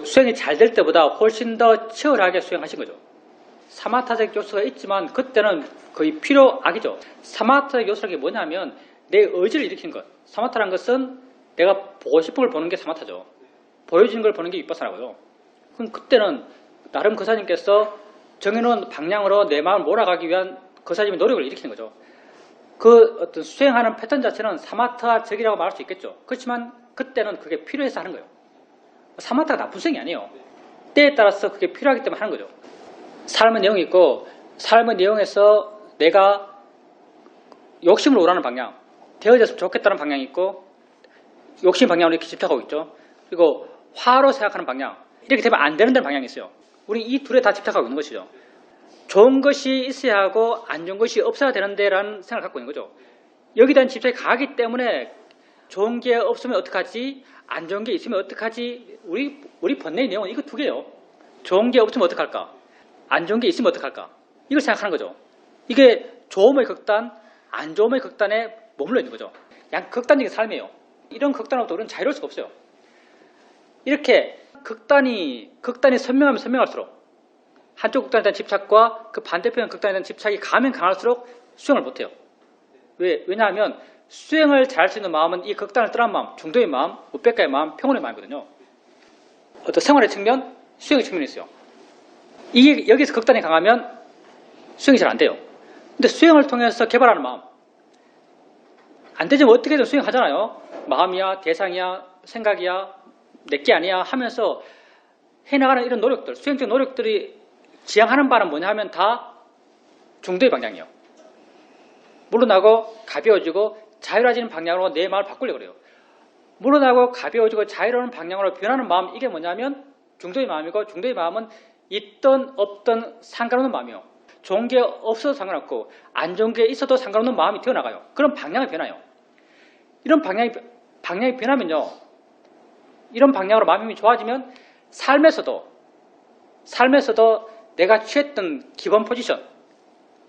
수행이 잘 될 때보다 훨씬 더 치열하게 수행하신 거죠. 사마타적 요소가 있지만 그때는 거의 필요악이죠. 사마타적 요소라는 게 뭐냐면 내 의지를 일으키는 것. 사마타라는 것은 내가 보고 싶은 걸 보는 게 사마타죠. 보여지는 걸 보는 게 윗바사라고요. 그럼 그때는 나름 거사님께서 정해놓은 방향으로 내 마음을 몰아가기 위한 거사님의 노력을 일으키는 거죠. 그 어떤 수행하는 패턴 자체는 사마타적이라고 말할 수 있겠죠. 그렇지만 그때는 그게 필요해서 하는 거예요. 사마타가 나쁜 수행이 아니에요. 때에 따라서 그게 필요하기 때문에 하는 거죠. 삶의 내용이 있고 삶의 내용에서 내가 욕심을 우라는 방향, 되어졌으면 좋겠다는 방향이 있고 욕심 방향으로 이렇게 집착하고 있죠. 그리고 화로 생각하는 방향, 이렇게 되면 안 되는 방향이 있어요. 우리 이 둘에 다 집착하고 있는 것이죠. 좋은 것이 있어야 하고 안 좋은 것이 없어야 되는데라는 생각을 갖고 있는 거죠. 여기에 대한 집착이 강하기 때문에 좋은 게 없으면 어떡하지? 안 좋은 게 있으면 어떡하지? 우리 번뇌의 내용은 이거 두 개예요. 좋은 게 없으면 어떡할까? 안 좋은 게 있으면 어떡할까? 이걸 생각하는 거죠. 이게 좋음의 극단, 안 좋음의 극단에 머물러 있는 거죠. 양 극단적인 삶이에요. 이런 극단으로부터 우리는 자유로울 수가 없어요. 이렇게 극단이 선명하면 선명할수록 한쪽 극단에 대한 집착과 그 반대편 극단에 대한 집착이 강하면 강할수록 수행을 못해요. 왜냐하면 수행을 잘할 수 있는 마음은 이 극단을 떠난 마음, 중도의 마음, 우백가의 마음, 평온의 마음이거든요. 어떤 생활의 측면, 수행의 측면이 있어요. 이게 여기서 극단이 강하면 수행이 잘 안 돼요. 근데 수행을 통해서 개발하는 마음, 안 되지만 어떻게든 수행하잖아요. 마음이야, 대상이야, 생각이야, 내게 아니야 하면서 해나가는 이런 노력들, 수행적 노력들이 지향하는 바는 뭐냐 하면 다 중도의 방향이에요. 물러나고 가벼워지고 자유로워지는 방향으로 내 마음을 바꾸려고 그래요. 물러나고 가벼워지고 자유로운 방향으로 변하는 마음, 이게 뭐냐면 중도의 마음이고, 중도의 마음은 있든 없든 상관없는 마음이에요. 좋은 게 없어도 상관없고 안 좋은 게 있어도 상관없는 마음이 되어나가요. 그런 방향이 변해요. 이런 방향이 변하면요, 이런 방향으로 마음이 좋아지면 삶에서도 내가 취했던 기본 포지션,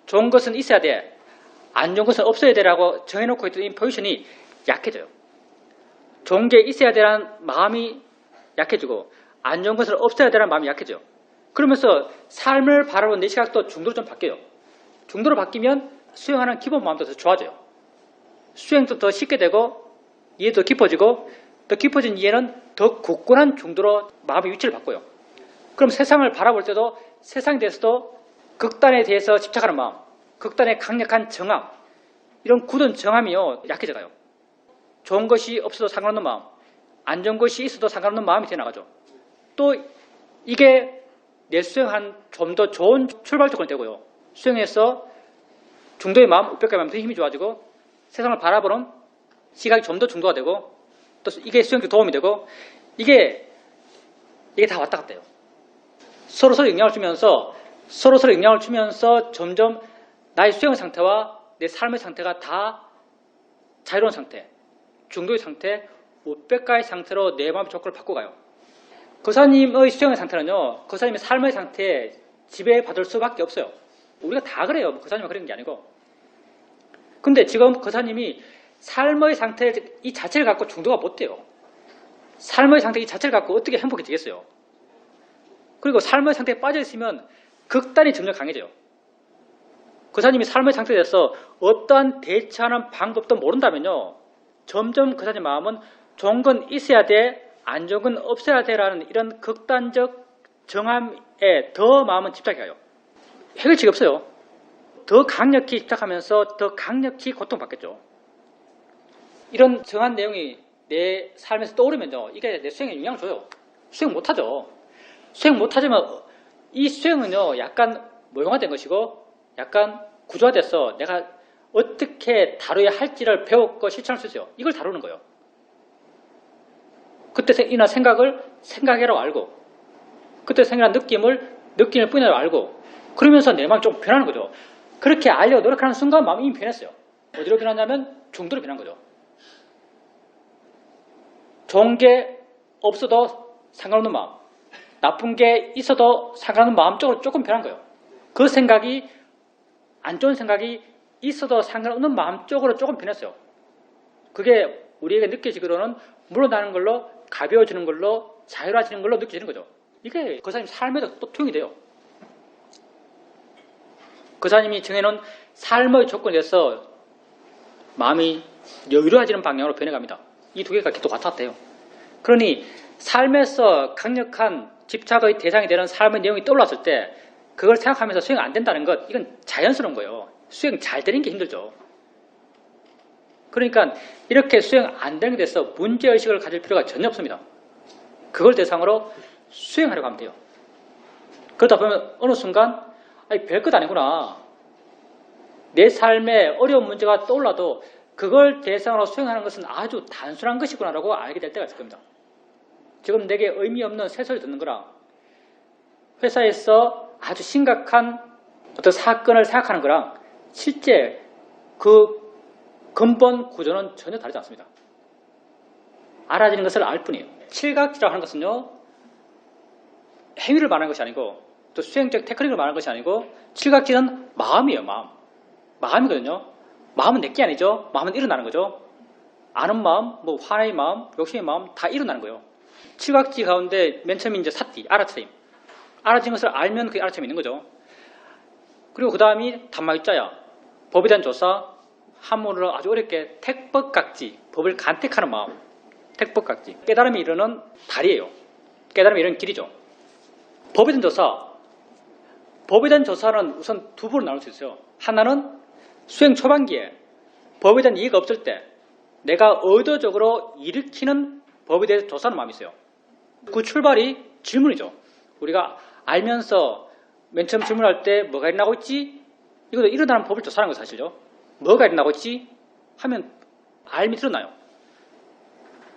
좋은 것은 있어야 돼, 안 좋은 것은 없어야 되라고 정해놓고 있던 이 포지션이 약해져요. 좋은 게 있어야 되라는 마음이 약해지고 안 좋은 것은 없어야 되라는 마음이 약해져요. 그러면서 삶을 바라보는 내 시각도 중도로 좀 바뀌어요. 중도로 바뀌면 수행하는 기본 마음도 더 좋아져요. 수행도 더 쉽게 되고 이해도 깊어지고, 더 깊어진 이해는 더 굳건한 중도로 마음의 위치를 바꿔요. 그럼 세상을 바라볼 때도 세상에 대해서도 극단에 대해서 집착하는 마음, 극단의 강력한 정함, 이런 굳은 정함이요 약해져가요. 좋은 것이 없어도 상관없는 마음, 안 좋은 것이 있어도 상관없는 마음이 되어나가죠. 또 이게 내 수행한 좀 더 좋은 출발점이 되고요. 수행해서 중도의 마음, 우백가의 마음 더 힘이 좋아지고 세상을 바라보는 시각이 좀 더 중도가 되고, 또 이게 수행적 도움이 되고, 이게 다 왔다 갔다 해요. 서로 영향을 주면서 점점 나의 수행의 상태와 내 삶의 상태가 다 자유로운 상태, 중도의 상태, 우백가의 상태로 내 마음의 조건을 바꿔가요. 거사님의 수행의 상태는요, 거사님의 삶의 상태에 지배받을 수밖에 없어요. 우리가 다 그래요. 거사님은 그런 게 아니고. 근데 지금 거사님이 삶의 상태 이 자체를 갖고 중도가 못 돼요. 삶의 상태 이 자체를 갖고 어떻게 행복해지겠어요? 그리고 삶의 상태에 빠져있으면 극단이 점점 강해져요. 거사님이 삶의 상태에 대해서 어떠한 대처하는 방법도 모른다면요, 점점 거사님 마음은 좋은 건 있어야 돼, 안 좋은 건 없어야 돼라는 이런 극단적 정함에 더 마음은 집착해 가요. 해결책이 없어요. 더 강력히 집착하면서 더 강력히 고통받겠죠. 이런 정한 내용이 내 삶에서 떠오르면요, 이게 내 수행에 영향을 줘요. 수행 못하죠. 수행 못하지만 이 수행은요, 약간 모형화된 것이고 약간 구조화돼서 내가 어떻게 다뤄야 할지를 배웠고 실천할 수 있어요. 이걸 다루는 거예요. 그때 일어난 생각을 생각이라고 알고, 그때 생각한 느낌을 뿐이라고 알고, 그러면서 내 마음이 좀 변하는 거죠. 그렇게 알려고 노력하는 순간 마음이 이미 변했어요. 어디로 변하냐면 중도로 변한 거죠. 좋은 게 없어도 상관없는 마음, 나쁜 게 있어도 상관없는 마음 쪽으로 조금 변한 거예요. 그 생각이 안 좋은 생각이 있어도 상관없는 마음 쪽으로 조금 변했어요. 그게 우리에게 느껴지기로는 물러나는 걸로, 가벼워지는 걸로, 자유로워지는 걸로 느껴지는 거죠. 이게 그 사람 삶에도 또 투영이 돼요. 그 사람이 정해놓은 삶의 조건에서 마음이 여유로워지는 방향으로 변해갑니다. 이 두 개가 똑같았대요. 그러니 삶에서 강력한 집착의 대상이 되는 삶의 내용이 떠올랐을 때 그걸 생각하면서 수행 안 된다는 것, 이건 자연스러운 거예요. 수행 잘 되는 게 힘들죠. 그러니까 이렇게 수행 안 되는 게 돼서 문제의식을 가질 필요가 전혀 없습니다. 그걸 대상으로 수행하려고 하면 돼요. 그러다 보면 어느 순간 별것 아니구나. 내 삶에 어려운 문제가 떠올라도 그걸 대상으로 수행하는 것은 아주 단순한 것이구나라고 알게 될 때가 있을 겁니다. 지금 내게 의미 없는 새소리 듣는 거랑 회사에서 아주 심각한 어떤 사건을 생각하는 거랑 실제 그 근본 구조는 전혀 다르지 않습니다. 알아지는 것을 알 뿐이에요. 칠각지라고 하는 것은요, 행위를 말하는 것이 아니고 또 수행적 테크닉을 말하는 것이 아니고 칠각지는 마음이에요. 마음이거든요. 마음은 내게 아니죠. 마음은 일어나는 거죠. 아는 마음, 뭐 화의 마음, 욕심의 마음 다 일어나는 거예요. 칠각지 가운데 맨 처음에 이제 사띠, 알아차림. 알아진 것을 알면 그게 알아차림이 있는 거죠. 그리고 그 다음이 단마유자야. 법에 대한 조사, 한문으로 아주 어렵게 택법각지, 법을 간택하는 마음. 택법각지. 깨달음이 이르는 다리예요. 깨달음이 이르는 길이죠. 법에 대한 조사. 법에 대한 조사는 우선 두 부로 나눌 수 있어요. 하나는 수행 초반기에 법에 대한 이해가 없을 때 내가 의도적으로 일으키는 법에 대해서 조사하는 마음이 있어요. 그 출발이 질문이죠. 우리가 알면서 맨 처음 질문할 때 뭐가 일어나고 있지? 이것도 일어나는 법을 조사하는 거 사실요. 뭐가 일어나고 있지? 하면 알미 드러나요.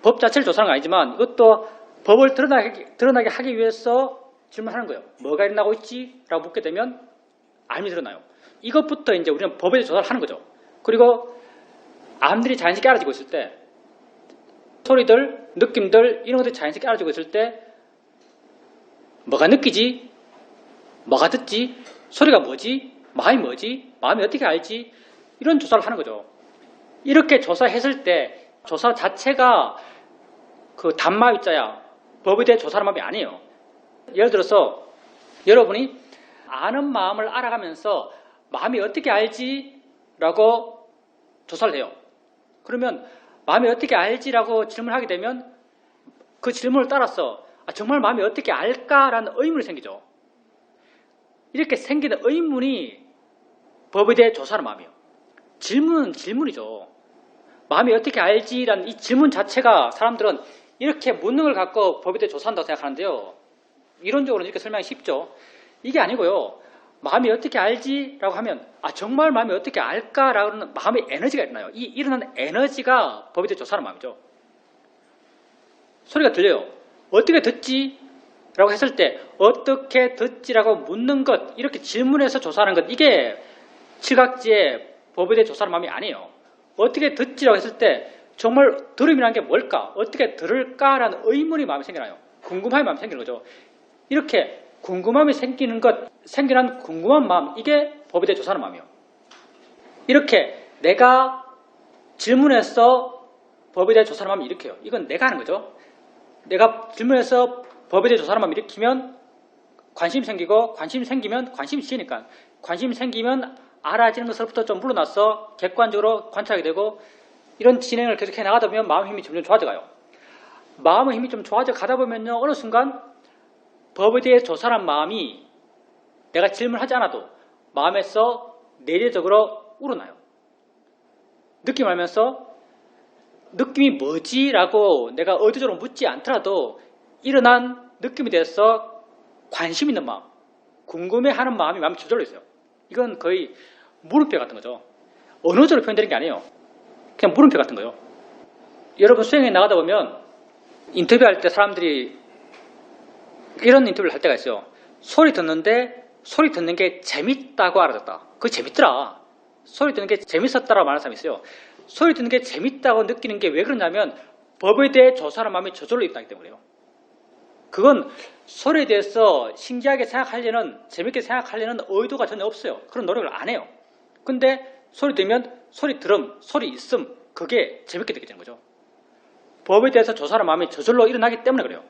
법 자체를 조사하는 건 아니지만 이것도 법을 드러나게 하기 위해서 질문하는 거예요. 뭐가 일어나고 있지? 라고 묻게 되면 알미 드러나요. 이것부터 이제 우리는 법에 대해 조사를 하는 거죠. 그리고 암들이 자연스럽게 알아지고 있을 때 소리들, 느낌들 이런 것들이 자연스럽게 알아지고 있을 때 뭐가 느끼지? 뭐가 듣지? 소리가 뭐지? 마음이 뭐지? 마음이 어떻게 알지? 이런 조사를 하는 거죠. 이렇게 조사했을 때 조사 자체가 그 단마유자야 법에 대해 조사하는 마음이 아니에요. 예를 들어서 여러분이 아는 마음을 알아가면서 마음이 어떻게 알지? 라고 조사를 해요. 그러면 마음이 어떻게 알지라고 질문하게 되면 그 질문을 따라서 정말 마음이 어떻게 알까라는 의문이 생기죠. 이렇게 생기는 의문이 법에 대해 조사하는 마음이에요. 질문은 질문이죠. 마음이 어떻게 알지라는 이 질문 자체가 사람들은 이렇게 묻는 걸 갖고 법에 대해 조사한다고 생각하는데요. 이론적으로는 이렇게 설명이 쉽죠. 이게 아니고요. 마음이 어떻게 알지라고 하면 정말 마음이 어떻게 알까라는 마음의 에너지가 일어나요. 이 일어나는 에너지가 법에 대해 조사하는 마음이죠. 소리가 들려요. 어떻게 듣지? 라고 했을 때 어떻게 듣지라고 묻는 것, 이렇게 질문해서 조사하는 것, 이게 칠각지의 법에 대해 조사하는 마음이 아니에요. 어떻게 듣지라고 했을 때 정말 들음이라는 게 뭘까? 어떻게 들을까라는 의문이 마음에 생겨나요. 궁금함이 마음에 생기는 거죠. 이렇게 궁금함이 생기는 것, 생기는 궁금한 마음, 이게 법에 대해 조사하는 마음이에요. 이렇게 내가 질문해서 법에 대해 조사하는 마음이 일으켜요. 이건 내가 하는 거죠. 내가 질문해서 법에 대해 조사하는 마음이 일으키면 관심이 생기고, 관심이 생기면 관심이 지니까, 관심이 생기면 알아지는 것으로부터 좀 물러나서 객관적으로 관찰하게 되고, 이런 진행을 계속해 나가다 보면 마음의 힘이 점점 좋아져 가요. 마음의 힘이 좀 좋아져 가다 보면요, 어느 순간 법에 대해 조사하는 마음이 내가 질문하지 않아도 마음에서 내재적으로 우러나요. 느낌 알면서 느낌이 뭐지? 라고 내가 의도적으로 묻지 않더라도 일어난 느낌에 대해서 관심 있는 마음, 궁금해하는 마음이 마음에 저절로 있어요. 이건 거의 물음표 같은 거죠. 언어적으로 표현되는 게 아니에요. 그냥 물음표 같은 거예요. 여러분 수행에 나가다 보면 인터뷰할 때 사람들이 이런 인터뷰를 할 때가 있어요. 소리 듣는데 소리 듣는 게 재밌다고 알아듣다. 그게 재밌더라. 소리 듣는 게 재밌었다라고 말하는 사람이 있어요. 소리 듣는 게 재밌다고 느끼는 게 왜 그러냐면 법에 대해 조사하는 마음이 저절로 있다기 때문에요. 그건 소리에 대해서 신기하게 생각하려는, 재밌게 생각하려는 의도가 전혀 없어요. 그런 노력을 안 해요. 근데 소리 들으면 소리 들음, 소리 있음, 그게 재밌게 느껴지는 거죠. 법에 대해서 조사하는 마음이 저절로 일어나기 때문에 그래요.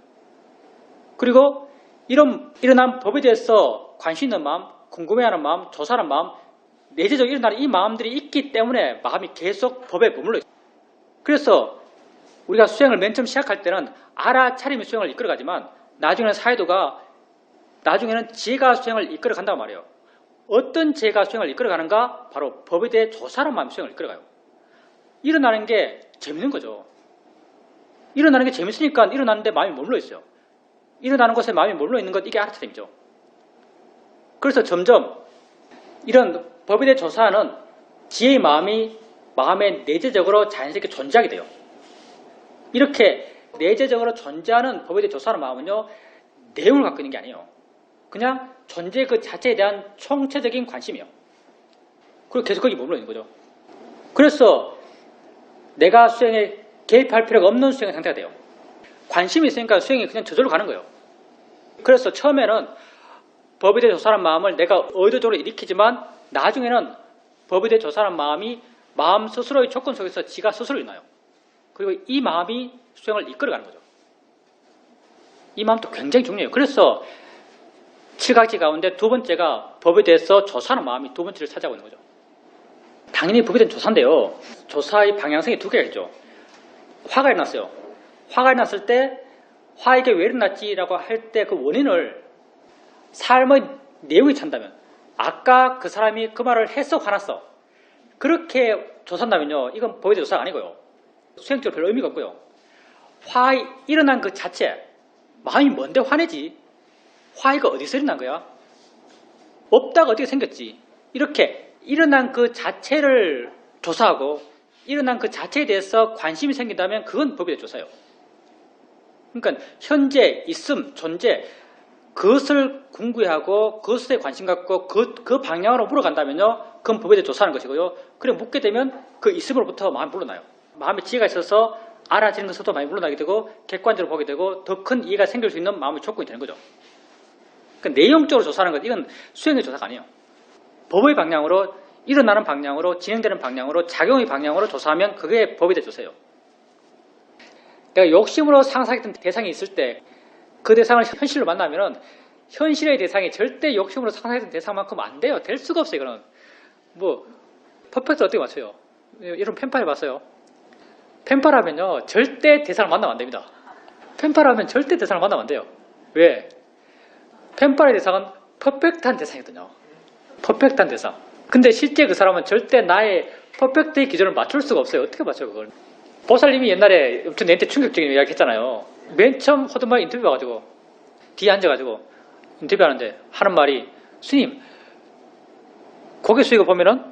그리고 일어난 법에 대해서 관심 있는 마음, 궁금해하는 마음, 조사하는 마음, 내재적으로 일어나는 이 마음들이 있기 때문에 마음이 계속 법에 머물러 있어요. 그래서 우리가 수행을 맨 처음 시작할 때는 알아차림이 수행을 이끌어가지만 나중에는 나중에는 지혜가 수행을 이끌어간단 말이에요. 어떤 지혜가 수행을 이끌어가는가? 바로 법에 대해 조사하는 마음이 수행을 이끌어가요. 일어나는 게 재밌는 거죠. 일어나는 게 재밌으니까 일어나는데 마음이 머물러 있어요. 일어나는 것에 마음이 머물러 있는 것, 이게 알아차림이죠. 그래서 점점 이런 법에 대해 조사하는 지혜의 마음이 마음에 내재적으로 자연스럽게 존재하게 돼요. 이렇게 내재적으로 존재하는 법에 대해 조사하는 마음은요, 내용을 갖고 있는 게 아니에요. 그냥 존재 그 자체에 대한 총체적인 관심이에요. 그리고 계속 거기 머물러 있는 거죠. 그래서 내가 수행에 개입할 필요가 없는 수행의 상태가 돼요. 관심이 있으니까 수행이 그냥 저절로 가는 거예요. 그래서 처음에는 법에 대해 조사하는 마음을 내가 의도적으로 일으키지만 나중에는 법에 대해 조사하는 마음이 마음 스스로의 조건 속에서 지가 스스로 일어나요. 그리고 이 마음이 수행을 이끌어가는 거죠. 이 마음도 굉장히 중요해요. 그래서 7가지 가운데 두 번째가 법에 대해서 조사하는 마음이 두 번째를 차지하고 있는 거죠. 당연히 법에 대한 조사인데요. 조사의 방향성이 두 개가 있죠. 화가 일어났어요. 화가 일어났을 때 화이게 왜 일어났지라고 할 때 그 원인을 삶의 내용이 찬다면, 아까 그 사람이 그 말을 해서 화났어, 그렇게 조사한다면요, 이건 법에 대한 조사가 아니고요, 수행적으로 별 의미가 없고요. 화가 일어난 그 자체, 마음이 뭔데 화내지? 화가 어디서 일어난 거야? 없다가 어떻게 생겼지? 이렇게 일어난 그 자체를 조사하고 일어난 그 자체에 대해서 관심이 생긴다면 그건 법에 대한 조사예요. 그러니까 현재, 있음, 존재, 그것을 궁구해하고 그것에 관심 갖고 그 방향으로 물어간다면요, 그건 법에 대해 조사하는 것이고요. 그래 묻게 되면 그 있음으로부터 마음이 물러나요. 마음에 지혜가 있어서 알아지는 것으로도 많이 물러나게 되고 객관적으로 보게 되고 더 큰 이해가 생길 수 있는 마음의 조건이 되는 거죠. 그러니까 내용적으로 조사하는 것, 이건 수행의 조사가 아니에요. 법의 방향으로, 일어나는 방향으로, 진행되는 방향으로, 작용의 방향으로 조사하면 그게 법에 대해 조사예요. 내가 욕심으로 상상했던 대상이 있을 때 그 대상을 현실로 만나면은 현실의 대상이 절대 욕심으로 상상했던 대상만큼 안 돼요. 될 수가 없어요. 이거는 뭐 퍼펙트 어떻게 맞춰요? 이런 펜팔 해봤어요? 펜팔 하면요, 절대 대상을 만나면 안 됩니다. 펜팔 하면 절대 대상을 만나면 안 돼요. 왜? 펜팔의 대상은 퍼펙트한 대상이거든요. 퍼펙트한 대상. 근데 실제 그 사람은 절대 나의 퍼펙트의 기준을 맞출 수가 없어요. 어떻게 맞춰요, 그걸? 보살님이 옛날에 엄청 내한테 충격적인 이야기 했잖아요. 맨 처음 호두마을 인터뷰 와가지고 뒤에 앉아가지고 인터뷰하는데 하는 말이, 스님, 고개 숙이고 보면은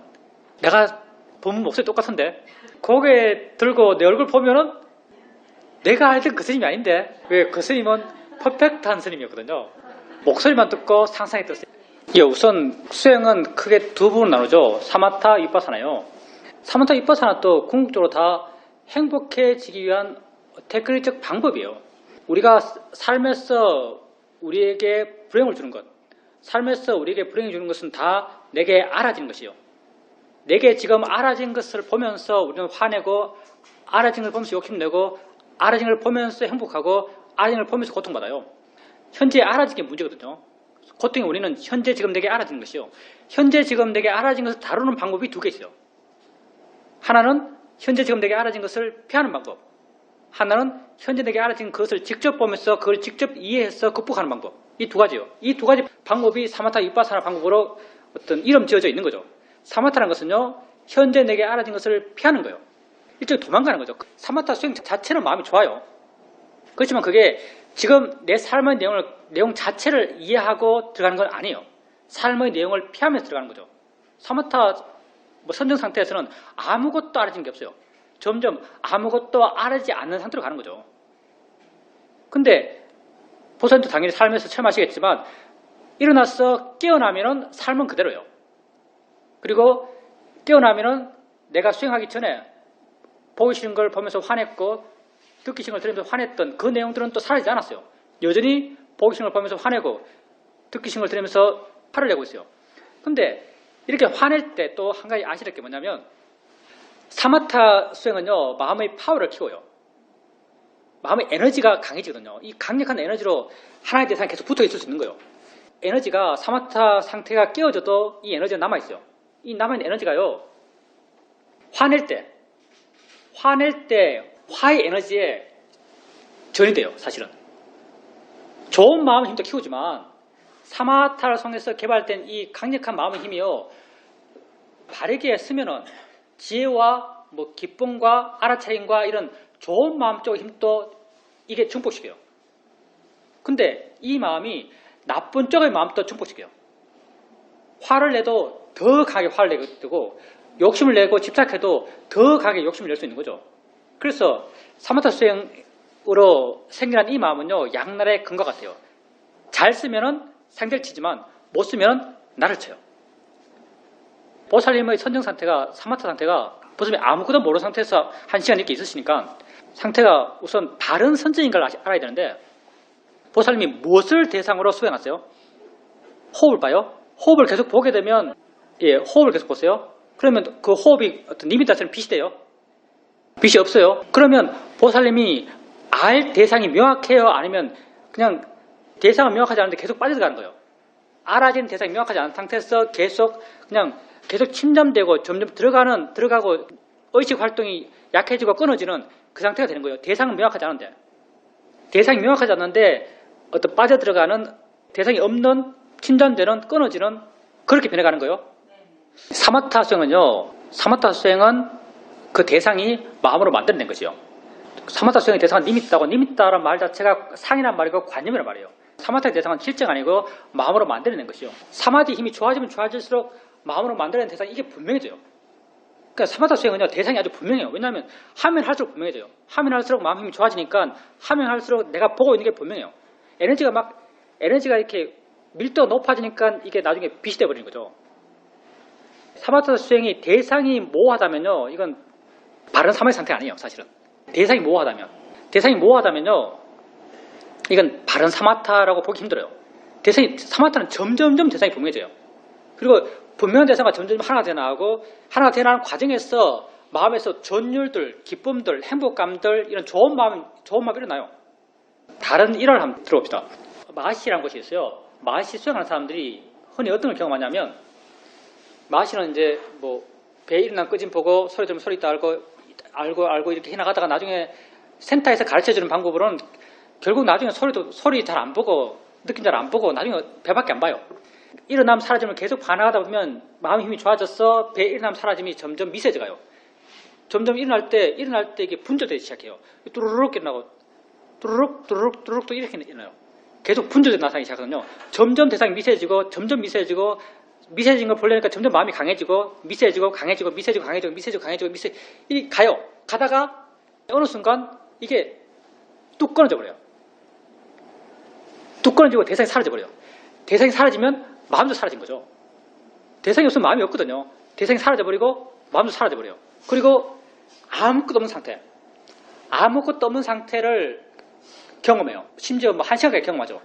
내가 보면 목소리 똑같은데 고개 들고 내 얼굴 보면은 내가 알던 그 스님이 아닌데, 왜? 그 스님은 퍼펙트한 스님이었거든요. 목소리만 듣고 상상했던 스님. 예, 우선 수행은 크게 두 부분으로 나누죠. 사마타, 위파사나요. 사마타, 위파사나도 궁극적으로 다 행복해지기 위한 테크닉적 방법이에요. 우리가 삶에서 우리에게 불행을 주는 것, 삶에서 우리에게 불행을 주는 것은 다 내게 알아진 것이요. 내게 지금 알아진 것을 보면서 우리는 화내고, 알아진 걸 보면서 욕심내고, 알아진 걸 보면서 행복하고, 알아진 걸 보면서 고통받아요. 현재 알아진 게 문제거든요. 고통의 원인은 현재 지금 내게 알아진 것이요. 현재 지금 내게 알아진 것을 다루는 방법이 두 개 있어요. 하나는 현재 지금 내게 알아진 것을 피하는 방법, 하나는 현재 내게 알아진 것을 직접 보면서 그걸 직접 이해해서 극복하는 방법. 이 두 가지요. 이 두 가지 방법이 사마타, 위파사나 방법으로 어떤 이름 지어져 있는 거죠. 사마타라는 것은요, 현재 내게 알아진 것을 피하는 거예요. 일종의 도망가는 거죠. 사마타 수행 자체는 마음이 좋아요. 그렇지만 그게 지금 내 삶의 내용 자체를 이해하고 들어가는 건 아니에요. 삶의 내용을 피하면서 들어가는 거죠. 사마타 선정 상태에서는 아무것도 알아진 게 없어요. 점점 아무것도 알아지지 않는 상태로 가는 거죠. 근데 보살도 당연히 삶에서 체험하시겠지만 일어나서 깨어나면은 삶은 그대로예요. 그리고 깨어나면은 내가 수행하기 전에 보기 싫은 걸 보면서 화냈고 듣기 싫은 걸 들으면서 화냈던 그 내용들은 또 사라지지 않았어요. 여전히 보기 싫은 걸 보면서 화내고 듣기 싫은 걸 들으면서 화를 내고 있어요. 근데 이렇게 화낼 때 또 한 가지 아시는 게 뭐냐면 사마타 수행은요, 마음의 파워를 키워요. 마음의 에너지가 강해지거든요. 이 강력한 에너지로 하나의 대상에 계속 붙어 있을 수 있는 거예요. 에너지가 사마타 상태가 깨어져도 이 에너지가 남아있어요. 이 남아있는 에너지가요, 화낼 때 화의 에너지에 전이 돼요, 사실은. 좋은 마음의 힘도 키우지만 사마타를 통해서 개발된 이 강력한 마음의 힘이요, 바르게 쓰면은 지혜와 뭐 기쁨과 알아차림과 이런 좋은 마음 쪽의 힘도 이게 증폭시켜요. 근데 이 마음이 나쁜 쪽의 마음도 증폭시켜요. 화를 내도 더 강하게 화를 내게 되고, 욕심을 내고 집착해도 더 강하게 욕심을 낼 수 있는 거죠. 그래서 사마타 수행으로 생겨난 이 마음은요, 양날의 금과 같아요. 잘 쓰면은 상대를 치지만 못 쓰면은 나를 쳐요. 보살님의 선정 상태가, 사마타 상태가 보살님이 아무것도 모르는 상태에서 한 시간 이렇게 있으시니까 상태가 우선 바른 선정인 걸 알아야 되는데, 보살님이 무엇을 대상으로 수행하세요? 호흡을 봐요. 호흡을 계속 보게 되면, 호흡을 계속 보세요. 그러면 그 호흡이 어떤 리미터처럼 빛이 돼요. 빛이 없어요. 그러면 보살님이 알 대상이 명확해요? 아니면 그냥 대상은 명확하지 않은데 계속 빠져들어가는 거예요. 알아지는 대상이 명확하지 않은 상태에서 계속 침잠되고 점점 들어가고 의식 활동이 약해지고 끊어지는 그 상태가 되는 거예요. 대상은 명확하지 않은데. 대상이 명확하지 않는데 어떤 빠져들어가는, 대상이 없는, 침잠되는, 끊어지는, 그렇게 변해가는 거예요. 사마타 수행은 그 대상이 마음으로 만들어낸 것이요. 사마타 수행의 대상은 니미tta고, 니미tta라는 말 자체가 상이란 말이고 관념이란 말이에요. 사마타의 대상은 실제가 아니고 마음으로 만들어낸 것이요. 사마디 힘이 좋아지면 좋아질수록 마음으로 만들어낸 대상이 이게 분명해져요. 그러니까 사마타 수행은요, 대상이 아주 분명해요. 왜냐하면 하면 할수록 분명해져요. 하면 할수록 마음 힘이 좋아지니까 하면 할수록 내가 보고 있는 게 분명해요. 에너지가 이렇게 밀도가 높아지니까 이게 나중에 빛이 돼버리는 거죠. 사마타 수행이 대상이 모호하다면요, 이건 바른 사마의 상태가 아니에요, 사실은. 대상이 모호하다면요, 이건 바른 사마타라고 보기 힘들어요. 사마타는 점점점 대상이 분명해져요. 그리고 분명한 대상과 점점 하나가 되어나가고, 하나가 되어나가는 과정에서 마음에서 전율들, 기쁨들, 행복감들, 이런 좋은 마음이 일어나요. 다른 일화를 한번 들어봅시다. 마하시라는 곳이 있어요. 마하시 수행하는 사람들이 흔히 어떤 걸 경험하냐면, 마하시는 이제 뭐 배에 일어난 끄짐 보고 소리 들으면 소리 알고 이렇게 해나가다가 나중에 센터에서 가르쳐주는 방법으로는 결국 나중에 소리 잘 안 보고, 느낌 잘 안 보고 나중에 배밖에 안 봐요. 일어나면 사라지면 계속 반항하다 보면 마음의 힘이 좋아져서 배에 일어나면 사라짐이 점점 미세져가요. 점점 일어날 때 이게 분절되기 시작해요. 뚜루룩 일어나고 뚜루룩 또 이렇게 일어나요. 계속 분절되는 나타나기 시작하거든요. 점점 대상이 미세해지고 미세해진 걸 보려니까 점점 마음이 강해지고 미세해지고 이렇게 가요. 가다가 어느 순간 이게 뚝 끊어져 버려요. 뚝 끊어지고 대상이 사라져 버려요. 대상이 사라지면 마음도 사라진 거죠. 대상이 없으면 마음이 없거든요. 대상이 사라져 버리고 마음도 사라져 버려요. 그리고 아무것도 없는 상태를 경험해요. 심지어 뭐 1시간까지 경험하죠.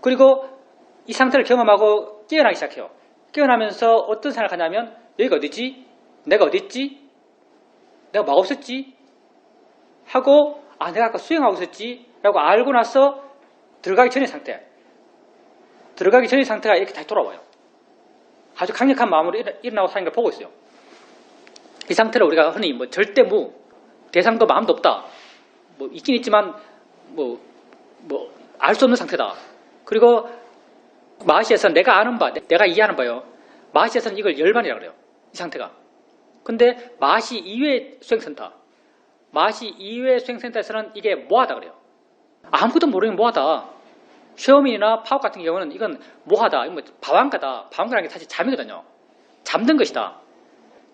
그리고 이 상태를 경험하고 깨어나기 시작해요. 깨어나면서 어떤 생각을 하냐면, 여기가 어디지? 내가 어디있지? 내가 뭐 없었지? 하고, 내가 아까 수행하고 있었지? 라고 알고 나서 들어가기 전의 상태가 이렇게 다시 돌아와요. 아주 강력한 마음으로 일어나고 사는 걸 보고 있어요. 이 상태를 우리가 흔히 뭐 절대무, 대상도 마음도 없다, 뭐 있긴 있지만 알 수 없는 상태다. 그리고 마하시에서는 내가 아는 바, 내가 이해하는 바요. 마하시에서는 이걸 열반이라고 그래요. 이 상태가. 근데 마하시 이외의 수행센터에서는 이게 모하다 그래요. 아무것도 모르는 모하다. 쉐어민이나 파워 같은 경우는 이건 모하다, 이건 뭐 바왕가다. 바왕가라는 게 사실 잠이거든요. 잠든 것이다.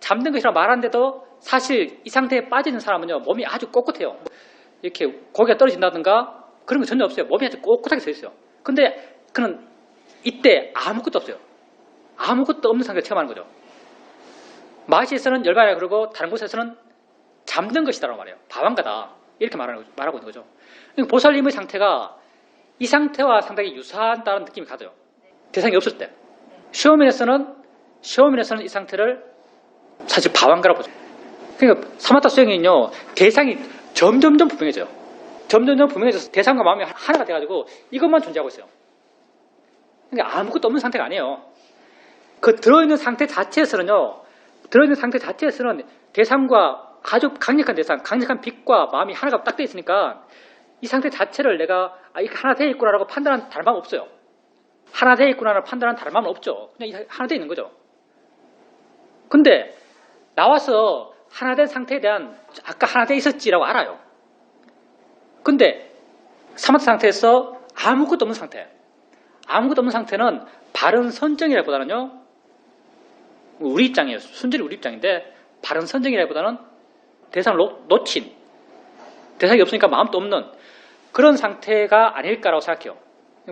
잠든 것이라고 말하는데도 사실 이 상태에 빠지는 사람은요, 몸이 아주 꼿꼿해요. 이렇게 고개가 떨어진다든가 그런 거 전혀 없어요. 몸이 아주 꼿꼿하게 서 있어요. 근데 그는 이때 아무것도 없어요. 아무것도 없는 상태를 체험하는 거죠. 마하시에서는 열반이라고 그러고 다른 곳에서는 잠든 것이다라고 말해요. 바왕가다. 이렇게 말하고 있는 거죠. 그러니까 보살님의 상태가 이 상태와 상당히 유사하다는 느낌이 가져요. 대상이 없을 때. 쉐어민에서는 시험인에서는 이 상태를 사실 방황가라고 보죠. 그러니까 사마타 수행은요, 대상이 점점점 분명해져요. 점점점 분명해져서 대상과 마음이 하나가 돼가지고 이것만 존재하고 있어요. 그러니까 아무것도 없는 상태가 아니에요. 그 들어있는 상태 자체에서는요, 대상과 아주 강력한 대상, 강력한 빛과 마음이 하나가 딱 돼 있으니까 이 상태 자체를 내가 이게 하나 돼 있구나라고 판단한 다른 마음 없어요. 하나 돼 있구나라고 판단한 다른 마음은 없죠. 그냥 하나 돼 있는 거죠. 근데 나와서 하나 된 상태에 대한 아까 하나 돼 있었지라고 알아요. 근데 사마타 상태에서 아무것도 없는 상태, 아무것도 없는 상태는 바른 선정이라기보다는요, 우리 입장이에요. 순전히 우리 입장인데 바른 선정이라기보다는 대상을 놓친, 대상이 없으니까 마음도 없는 그런 상태가 아닐까라고 생각해요.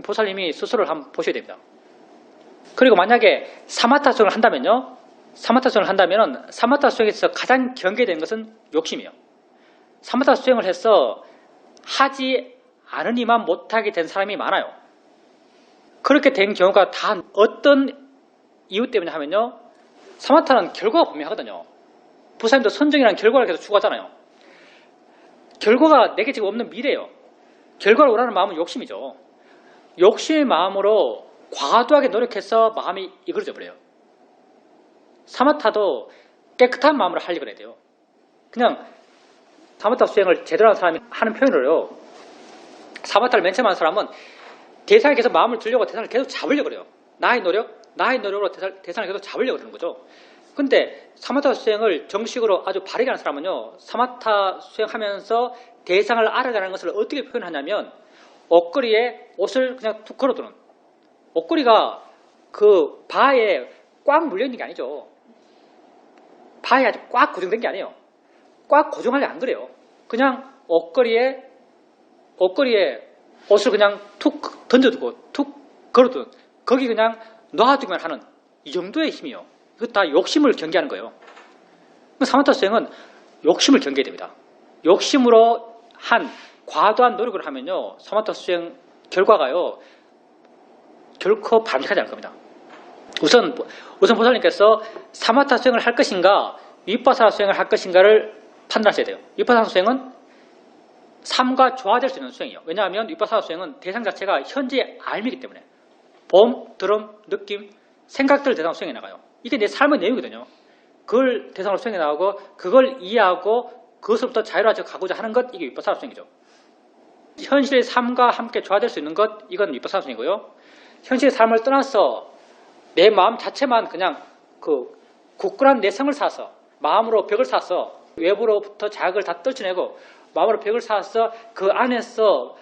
보살님이 스스로를 한번 보셔야 됩니다. 그리고 만약에 사마타 수행을 한다면요, 사마타 수행에서 가장 경계되는 것은 욕심이에요. 사마타 수행을 해서 하지 않으니만 못하게 된 사람이 많아요. 그렇게 된 경우가 다 어떤 이유 때문에 하면요, 사마타는 결과가 분명하거든요. 부사님도 선정이라는 결과를 계속 추구하잖아요. 결과가 내게 지금 없는 미래예요. 결과를 원하는 마음은 욕심이죠. 욕심의 마음으로 과도하게 노력해서 마음이 이그러져 버려요. 사마타도 깨끗한 마음으로 하려고 해야 돼요. 그냥 사마타 수행을 제대로 하는 사람이 하는 표현으로요, 사마타를 맨 처음 하는 사람은 대상에 계속 마음을 두려고 대상을 계속 잡으려고 그래요. 나의 노력으로 대상을 계속 잡으려고 그러는 거죠. 근데 사마타 수행을 정식으로 아주 바르게 하는 사람은요, 사마타 수행하면서 대상을 알아가는 것을 어떻게 표현하냐면, 옷걸이에 옷을 그냥 툭 걸어두는, 옷걸이가 그 바에 꽉 물려있는 게 아니죠. 바에 아주 꽉 고정된 게 아니에요. 꽉 고정하려 안 그래요. 그냥 옷걸이에 옷을 그냥 툭 던져두고 툭 걸어두는, 거기 그냥 놔두기만 하는 이 정도의 힘이요. 이거 다 욕심을 경계하는 거예요. 사마타 수행은 욕심을 경계해야 됩니다. 욕심으로 한 과도한 노력을 하면요, 사마타 수행 결과가요, 결코 바람직하지 않을 겁니다. 우선 보살님께서 사마타 수행을 할 것인가, 위파사나 수행을 할 것인가를 판단하셔야 돼요. 위파사나 수행은 삶과 조화될 수 있는 수행이에요. 왜냐하면 위파사나 수행은 대상 자체가 현재의 알미이기 때문에 봄, 드럼, 느낌, 생각들 대상으로 수행해 나가요. 이게 내 삶의 내용이거든요. 그걸 대상으로 수행해 나가고 그걸 이해하고 그것으로부터 자유로워져 가고자 하는 것, 이게 위파사나 수행이죠. 현실의 삶과 함께 조화될 수 있는 것, 이건 위파사나 수행이고요. 현실의 삶을 떠나서 내 마음 자체만 그냥 그 굳건한 내성을 쌓아서, 마음으로 벽을 쌓아서 외부로부터 자극을 다 떨쳐내고 마음으로 벽을 쌓아서 그 안에서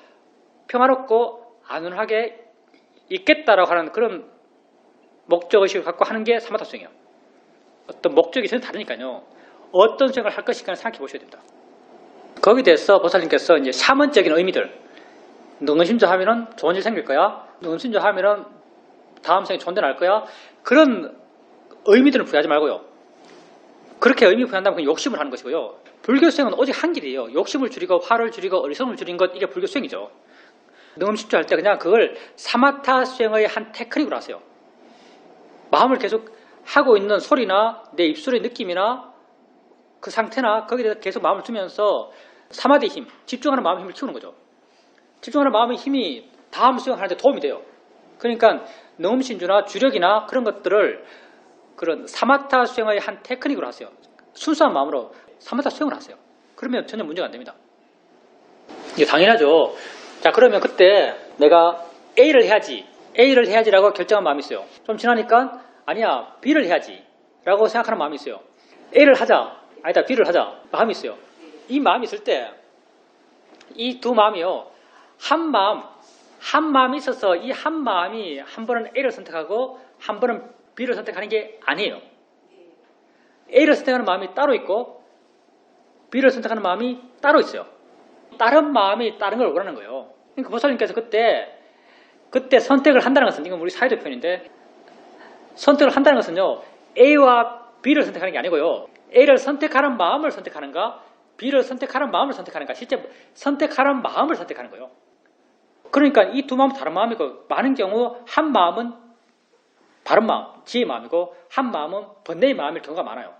평화롭고 안온하게 있겠다라고 하는 그런 목적의식을 갖고 하는 게 사마타 수행이에요. 어떤 목적이 전혀 다르니까요, 어떤 수행을 할 것인가 생각해 보셔야 됩니다. 거기에 대해서 보살님께서 이제 샤먼적인 의미들, 능은심조 하면은 좋은 일 생길 거야, 능은심조 하면은 다음 생에 좋은 데 날 거야, 그런 의미들은 부여하지 말고요. 그렇게 의미 부여한다면 그냥 욕심을 하는 것이고요. 불교 수행은 오직 한 길이에요. 욕심을 줄이고 화를 줄이고 어리석음을 줄인 것, 이게 불교 수행이죠. 능음심조 할 때 그냥 그걸 사마타 수행의 한 테크닉으로 하세요. 마음을 계속 하고 있는 소리나 내 입술의 느낌이나 그 상태나 거기에 대해서 계속 마음을 두면서 사마디 힘, 집중하는 마음의 힘을 키우는 거죠. 집중하는 마음의 힘이 다음 수행하는 데 도움이 돼요. 그러니까 능음심조나 주력이나 그런 것들을 그런 사마타 수행의 한 테크닉으로 하세요. 순수한 마음으로 사마타 수행을 하세요. 그러면 전혀 문제가 안 됩니다. 이게 당연하죠. 자, 그러면 그때 내가 A를 해야지라고 결정한 마음이 있어요. 좀 지나니까 아니야, B를 해야지라고 생각하는 마음이 있어요. B를 하자 마음이 있어요. 이 마음이 있을 때 이 두 마음이요, 한 마음이 있어서 이 한 마음이 한 번은 A를 선택하고 한 번은 B를 선택하는 게 아니에요. A를 선택하는 마음이 따로 있고 B를 선택하는 마음이 따로 있어요. 다른 마음이 다른 걸 원하는 거예요. 그러니까 보살님께서 그때 선택을 한다는 것은, 이건 우리 사회적 표현인데, 선택을 한다는 것은요, A와 B를 선택하는 게 아니고요, A를 선택하는 마음을 선택하는가, B를 선택하는 마음을 선택하는가, 실제 선택하는 마음을 선택하는 거예요. 그러니까 이 두 마음은 다른 마음이고, 많은 경우 한 마음은 바른 마음, 지혜의 마음이고 한 마음은 번뇌의 마음일 경우가 많아요.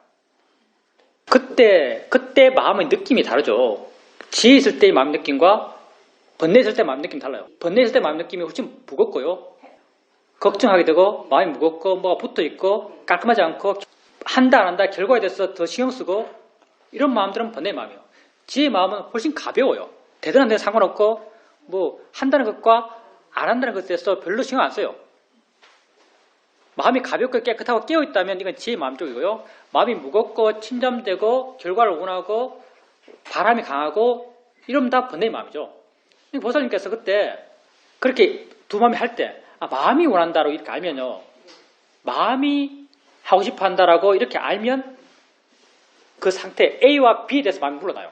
그때 마음의 느낌이 다르죠. 지혜 있을 때의 마음 느낌과 번뇌 있을 때 마음 느낌이 달라요. 번뇌 있을 때 마음 느낌이 훨씬 무겁고요. 걱정하게 되고 마음이 무겁고 뭐가 붙어있고 깔끔하지 않고 한다 안 한다 결과에 대해서 더 신경 쓰고 이런 마음들은 번뇌의 마음이에요. 지혜의 마음은 훨씬 가벼워요. 되든 안 되든 상관없고 뭐 한다는 것과 안 한다는 것에 대해서 별로 신경 안 써요. 마음이 가볍고 깨끗하고 깨어있다면 이건 지혜의 마음 쪽이고요. 마음이 무겁고 침잠되고 결과를 원하고 바람이 강하고 이러면 다 번뇌의 마음이죠. 보살님께서 그때 그렇게 두 마음이 할 때 마음이 원한다고 이렇게 알면요. 마음이 하고 싶어 한다라고 이렇게 알면 그 상태 A와 B에 대해서 마음이 물러나요.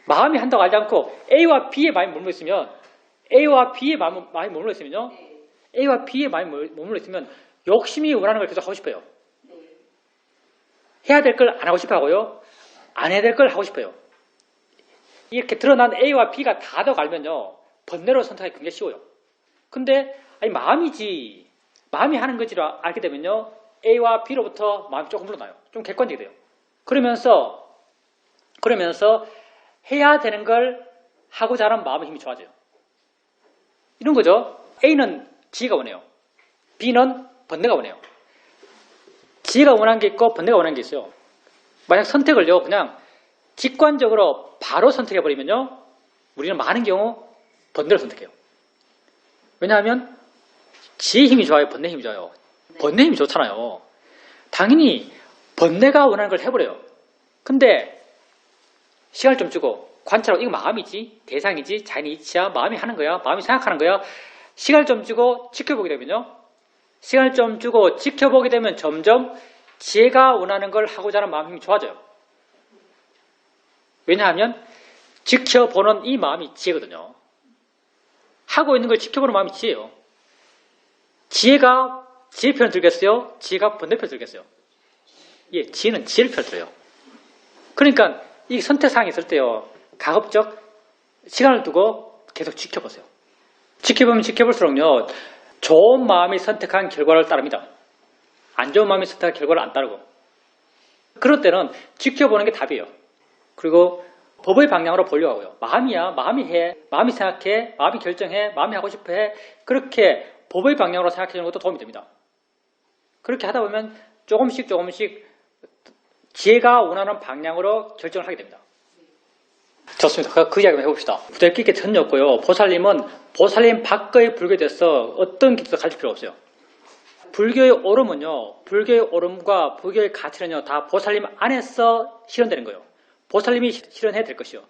마음이 한다고 알지 않고 A와 B에 마음이 머물러 있으면 A와 B에 마음이 머물러 있으면요. A와 B에 마음이 머물러 있으면 욕심이 원하는 걸 계속 하고 싶어요. 해야 될 걸 안 하고 싶어 하고요. 안 해야 될 걸 하고 싶어요. 이렇게 드러난 A와 B가 다득 알면요. 번뇌로 선택하기 굉장히 쉬워요. 근데 마음이지. 마음이 하는 거지로 알게 되면요. A와 B로부터 마음이 조금 물러나요. 좀 객관적이 돼요. 그러면서 해야 되는 걸 하고자 하는 마음의 힘이 좋아져요. 이런 거죠. A는 지혜가 원해요. B는 번뇌가 원해요. 지혜가 원하는 게 있고 번뇌가 원하는 게 있어요. 만약 선택을요. 그냥 직관적으로 바로 선택해버리면요. 우리는 많은 경우 번뇌를 선택해요. 왜냐하면 지혜의 힘이 좋아요? 번뇌의 힘이 좋아요? 번뇌의 힘이 좋잖아요. 당연히 번뇌가 원하는 걸 해버려요. 근데 시간을 좀 주고 관찰하고 이거 마음이지, 대상이지, 자연의 이치야, 마음이 하는 거야, 마음이 생각하는 거야. 시간을 좀 주고 지켜보게 되면요. 시간을 좀 주고 지켜보게 되면 점점 지혜가 원하는 걸 하고자 하는 마음이 좋아져요. 왜냐하면 지켜보는 이 마음이 지혜거든요. 하고 있는 걸 지켜보는 마음이 지혜예요. 지혜가 지혜 편을 들겠어요? 지혜가 번뇌 편을 들겠어요? 예, 지혜는 지혜를 편을 들어요. 그러니까 이 선택사항이 있을 때요. 가급적 시간을 두고 계속 지켜보세요. 지켜보면 지켜볼수록요. 좋은 마음이 선택한 결과를 따릅니다. 안 좋은 마음이 선택한 결과를 안 따르고. 그럴 때는 지켜보는 게 답이에요. 그리고 법의 방향으로 보려고 하고요. 마음이야. 마음이 해. 마음이 생각해. 마음이 결정해. 마음이 하고 싶어 해. 그렇게 법의 방향으로 생각하는 것도 도움이 됩니다. 그렇게 하다 보면 조금씩 지혜가 원하는 방향으로 결정을 하게 됩니다. 좋습니다. 그 이야기 한번 해봅시다. 부대끼 게 전혀 없고요. 보살님은 보살님 밖의 불교에 대해서 어떤 기도도 가르칠 필요 없어요. 불교의 옳음은요. 불교의 옳음과 불교의 가치는요. 다 보살님 안에서 실현되는 거예요. 보살님이 실현해야 될 것이요.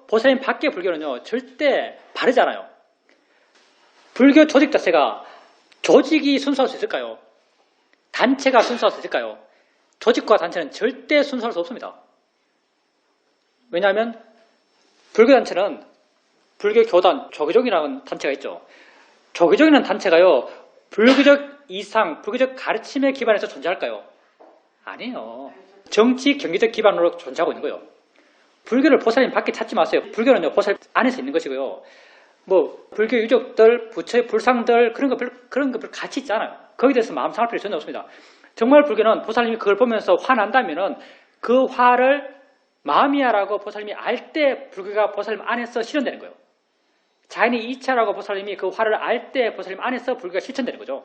보살님 밖의 불교는요. 절대 바르지 않아요. 불교 조직 자체가 조직이 순수할 수 있을까요? 단체가 순수할 수 있을까요? 조직과 단체는 절대 순수할 수 없습니다. 왜냐하면 불교 단체는 불교 교단, 조계종이라는 단체가 있죠. 조계종이라는 단체가요. 불교적 이상, 불교적 가르침에 기반해서 존재할까요? 아니에요. 정치, 경제적 기반으로 존재하고 있는 거예요. 불교를 보살님 밖에 찾지 마세요. 불교는요. 보살님 안에서 있는 것이고요. 뭐 불교 유족들, 부처의 불상들 그런 거 별 가치 있지 않아요. 거기에 대해서 마음 상할 필요 전혀 없습니다. 정말 불교는 보살님이 그걸 보면서 화난다면은 그 화를 마음이야라고 보살님이 알 때 불교가 보살님 안에서 실현되는 거예요. 자연의 이차라고 보살님이 그 화를 알 때 보살님 안에서 불교가 실천되는 거죠.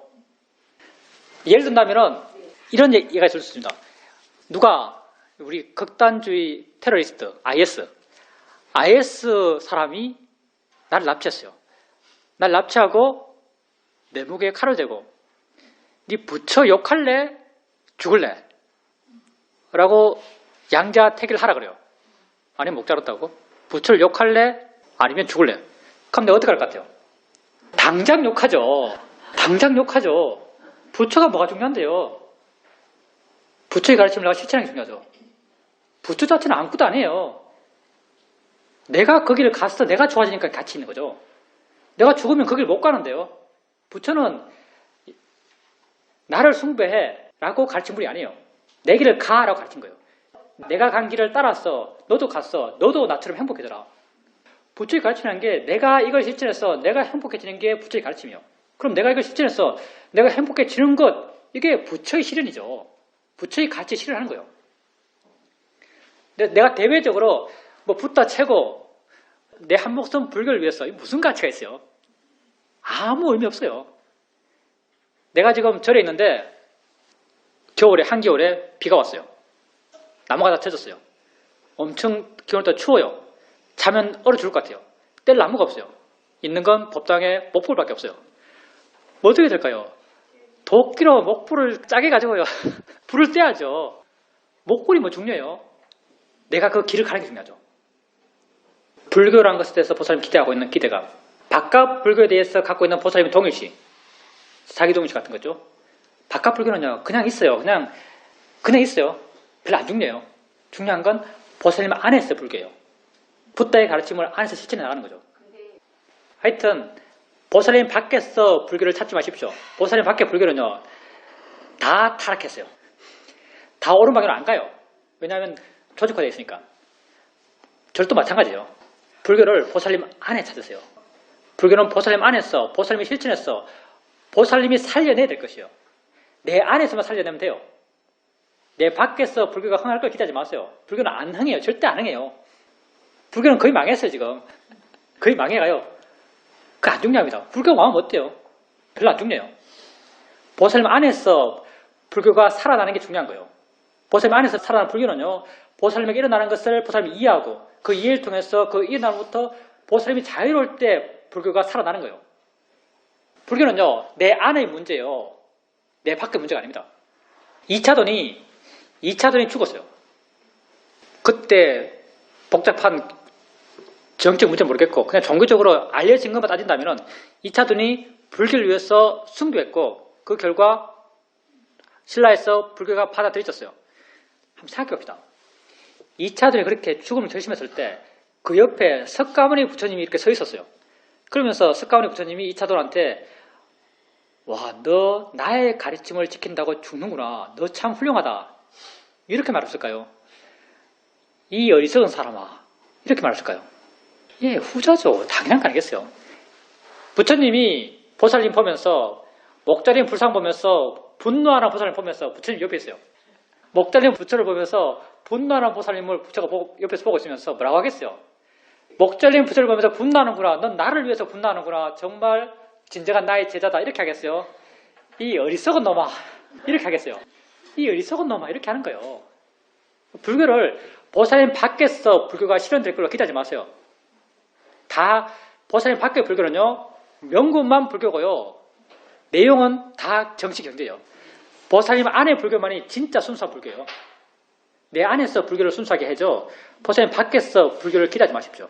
예를 든다면은 이런 얘기가 있을 수 있습니다. 누가 우리 극단주의 테러리스트 IS 사람이 나를 납치했어요. 날 납치하고 내 목에 칼을 대고 네 부처 욕할래? 죽을래? 라고 양자택일 하라 그래요. 아니면 목 자랐다고? 부처를 욕할래? 아니면 죽을래? 그럼 내가 어떻게 할 것 같아요? 당장 욕하죠. 당장 욕하죠. 부처가 뭐가 중요한데요? 부처의 가르침을 내가 실천하는 게 중요하죠. 부처 자체는 아무것도 아니에요. 내가 거기를 가서 내가 좋아지니까 같이 있는 거죠. 내가 죽으면 거기를 못 가는데요. 부처는 나를 숭배해 라고 가르친 분이 아니에요. 내 길을 가 라고 가르친 거예요. 내가 간 길을 따라서 너도 갔어. 너도 나처럼 행복해져라. 부처의 가르침이라는 게 내가 이걸 실천해서 내가 행복해지는 게 부처의 가르침이에요. 그럼 내가 이걸 실천해서 내가 행복해지는 것, 이게 부처의 실현이죠. 부처의 가치 실현하는 거예요. 내가 대외적으로 뭐 붓다 채고 내 한 목숨 불교를 위해서 무슨 가치가 있어요? 아무 의미 없어요. 내가 지금 절에 있는데 겨울에, 한겨울에 비가 왔어요. 나무가 다 젖었어요. 엄청 기온이 추워요. 자면 얼어 죽을 것 같아요. 뗄 나무가 없어요. 있는 건 법당에 목불밖에 없어요. 뭐 어떻게 될까요? 도끼로 목불을 짜게 가지고요. 불을 떼야죠. 목불이 뭐 중요해요? 내가 그 길을 가는 게 중요하죠. 불교라는 것에 대해서 보살님이 기대하고 있는 기대가, 바깥 불교에 대해서 갖고 있는 보살님의 동일시, 자기 동일시 같은 거죠. 바깥 불교는요, 그냥 있어요. 그냥 있어요. 별로 안 중요해요. 중요한 건 보살님 안에서 불교예요. 붓다의 가르침을 안에서 실천해 나가는 거죠. 하여튼 보살님 밖에서 불교를 찾지 마십시오. 보살님 밖에 불교는요, 다 타락했어요. 다 옳은 방향으로 안 가요. 왜냐하면 조직화되어 있으니까. 절도 마찬가지예요. 불교를 보살님 안에 찾으세요. 불교는 보살님 안에서, 보살님이 실천해서 보살님이 살려내야 될 것이에요. 내 안에서만 살려내면 돼요. 내 밖에서 불교가 흥할 걸 기대하지 마세요. 불교는 안 흥해요. 절대 안 흥해요. 불교는 거의 망했어요, 지금. 거의 망해가요. 그거 안 중요합니다. 불교가 망하면 어때요? 별로 안 중요해요. 보살님 안에서 불교가 살아나는 게 중요한 거예요. 보살님 안에서 살아나는 불교는요, 보살님에게 일어나는 것을 보살님이 이해하고 그 이해를 통해서 그 일어남부터 보살님이 자유로울 때 불교가 살아나는 거예요. 불교는요, 내 안의 문제예요. 내 밖의 문제가 아닙니다. 2차돈이 죽었어요. 그때 복잡한 정책 문제는 모르겠고 그냥 종교적으로 알려진 것만 따진다면 2차돈이 불교를 위해서 순교했고 그 결과 신라에서 불교가 받아들여졌어요. 한번 생각해 봅시다. 2차돈이 그렇게 죽음을 결심했을 때 그 옆에 석가모니 부처님이 이렇게 서 있었어요. 그러면서 석가모니 부처님이 2차돈한테 와, 너 나의 가르침을 지킨다고 죽는구나. 너 참 훌륭하다. 이렇게 말했을까요? 이 어리석은 사람아. 이렇게 말했을까요? 예, 후자죠. 당연한 거 아니겠어요? 부처님이 보살님 보면서, 목자린 불상 보면서, 분노하는 보살님 보면서 부처님 옆에 있어요. 목자린 부처를 보면서 분노하는 보살님을 부처가 옆에서 보고 있으면서 뭐라고 하겠어요? 목자린 부처를 보면서 분노하는구나. 넌 나를 위해서 분노하는구나. 정말 진정한 나의 제자다. 이렇게 하겠어요? 이 어리석은 놈아. 이렇게 하겠어요? 이 어리석은 놈아. 이렇게 하는 거예요. 불교를 보살님 밖에서 불교가 실현될 걸로 기대하지 마세요. 다 보살님 밖의 불교는요, 명분만 불교고요, 내용은 다 정치 경제예요. 보살님 안의 불교만이 진짜 순수한 불교예요. 내 안에서 불교를 순수하게 해줘. 보살님 밖에서 불교를 기대하지 마십시오.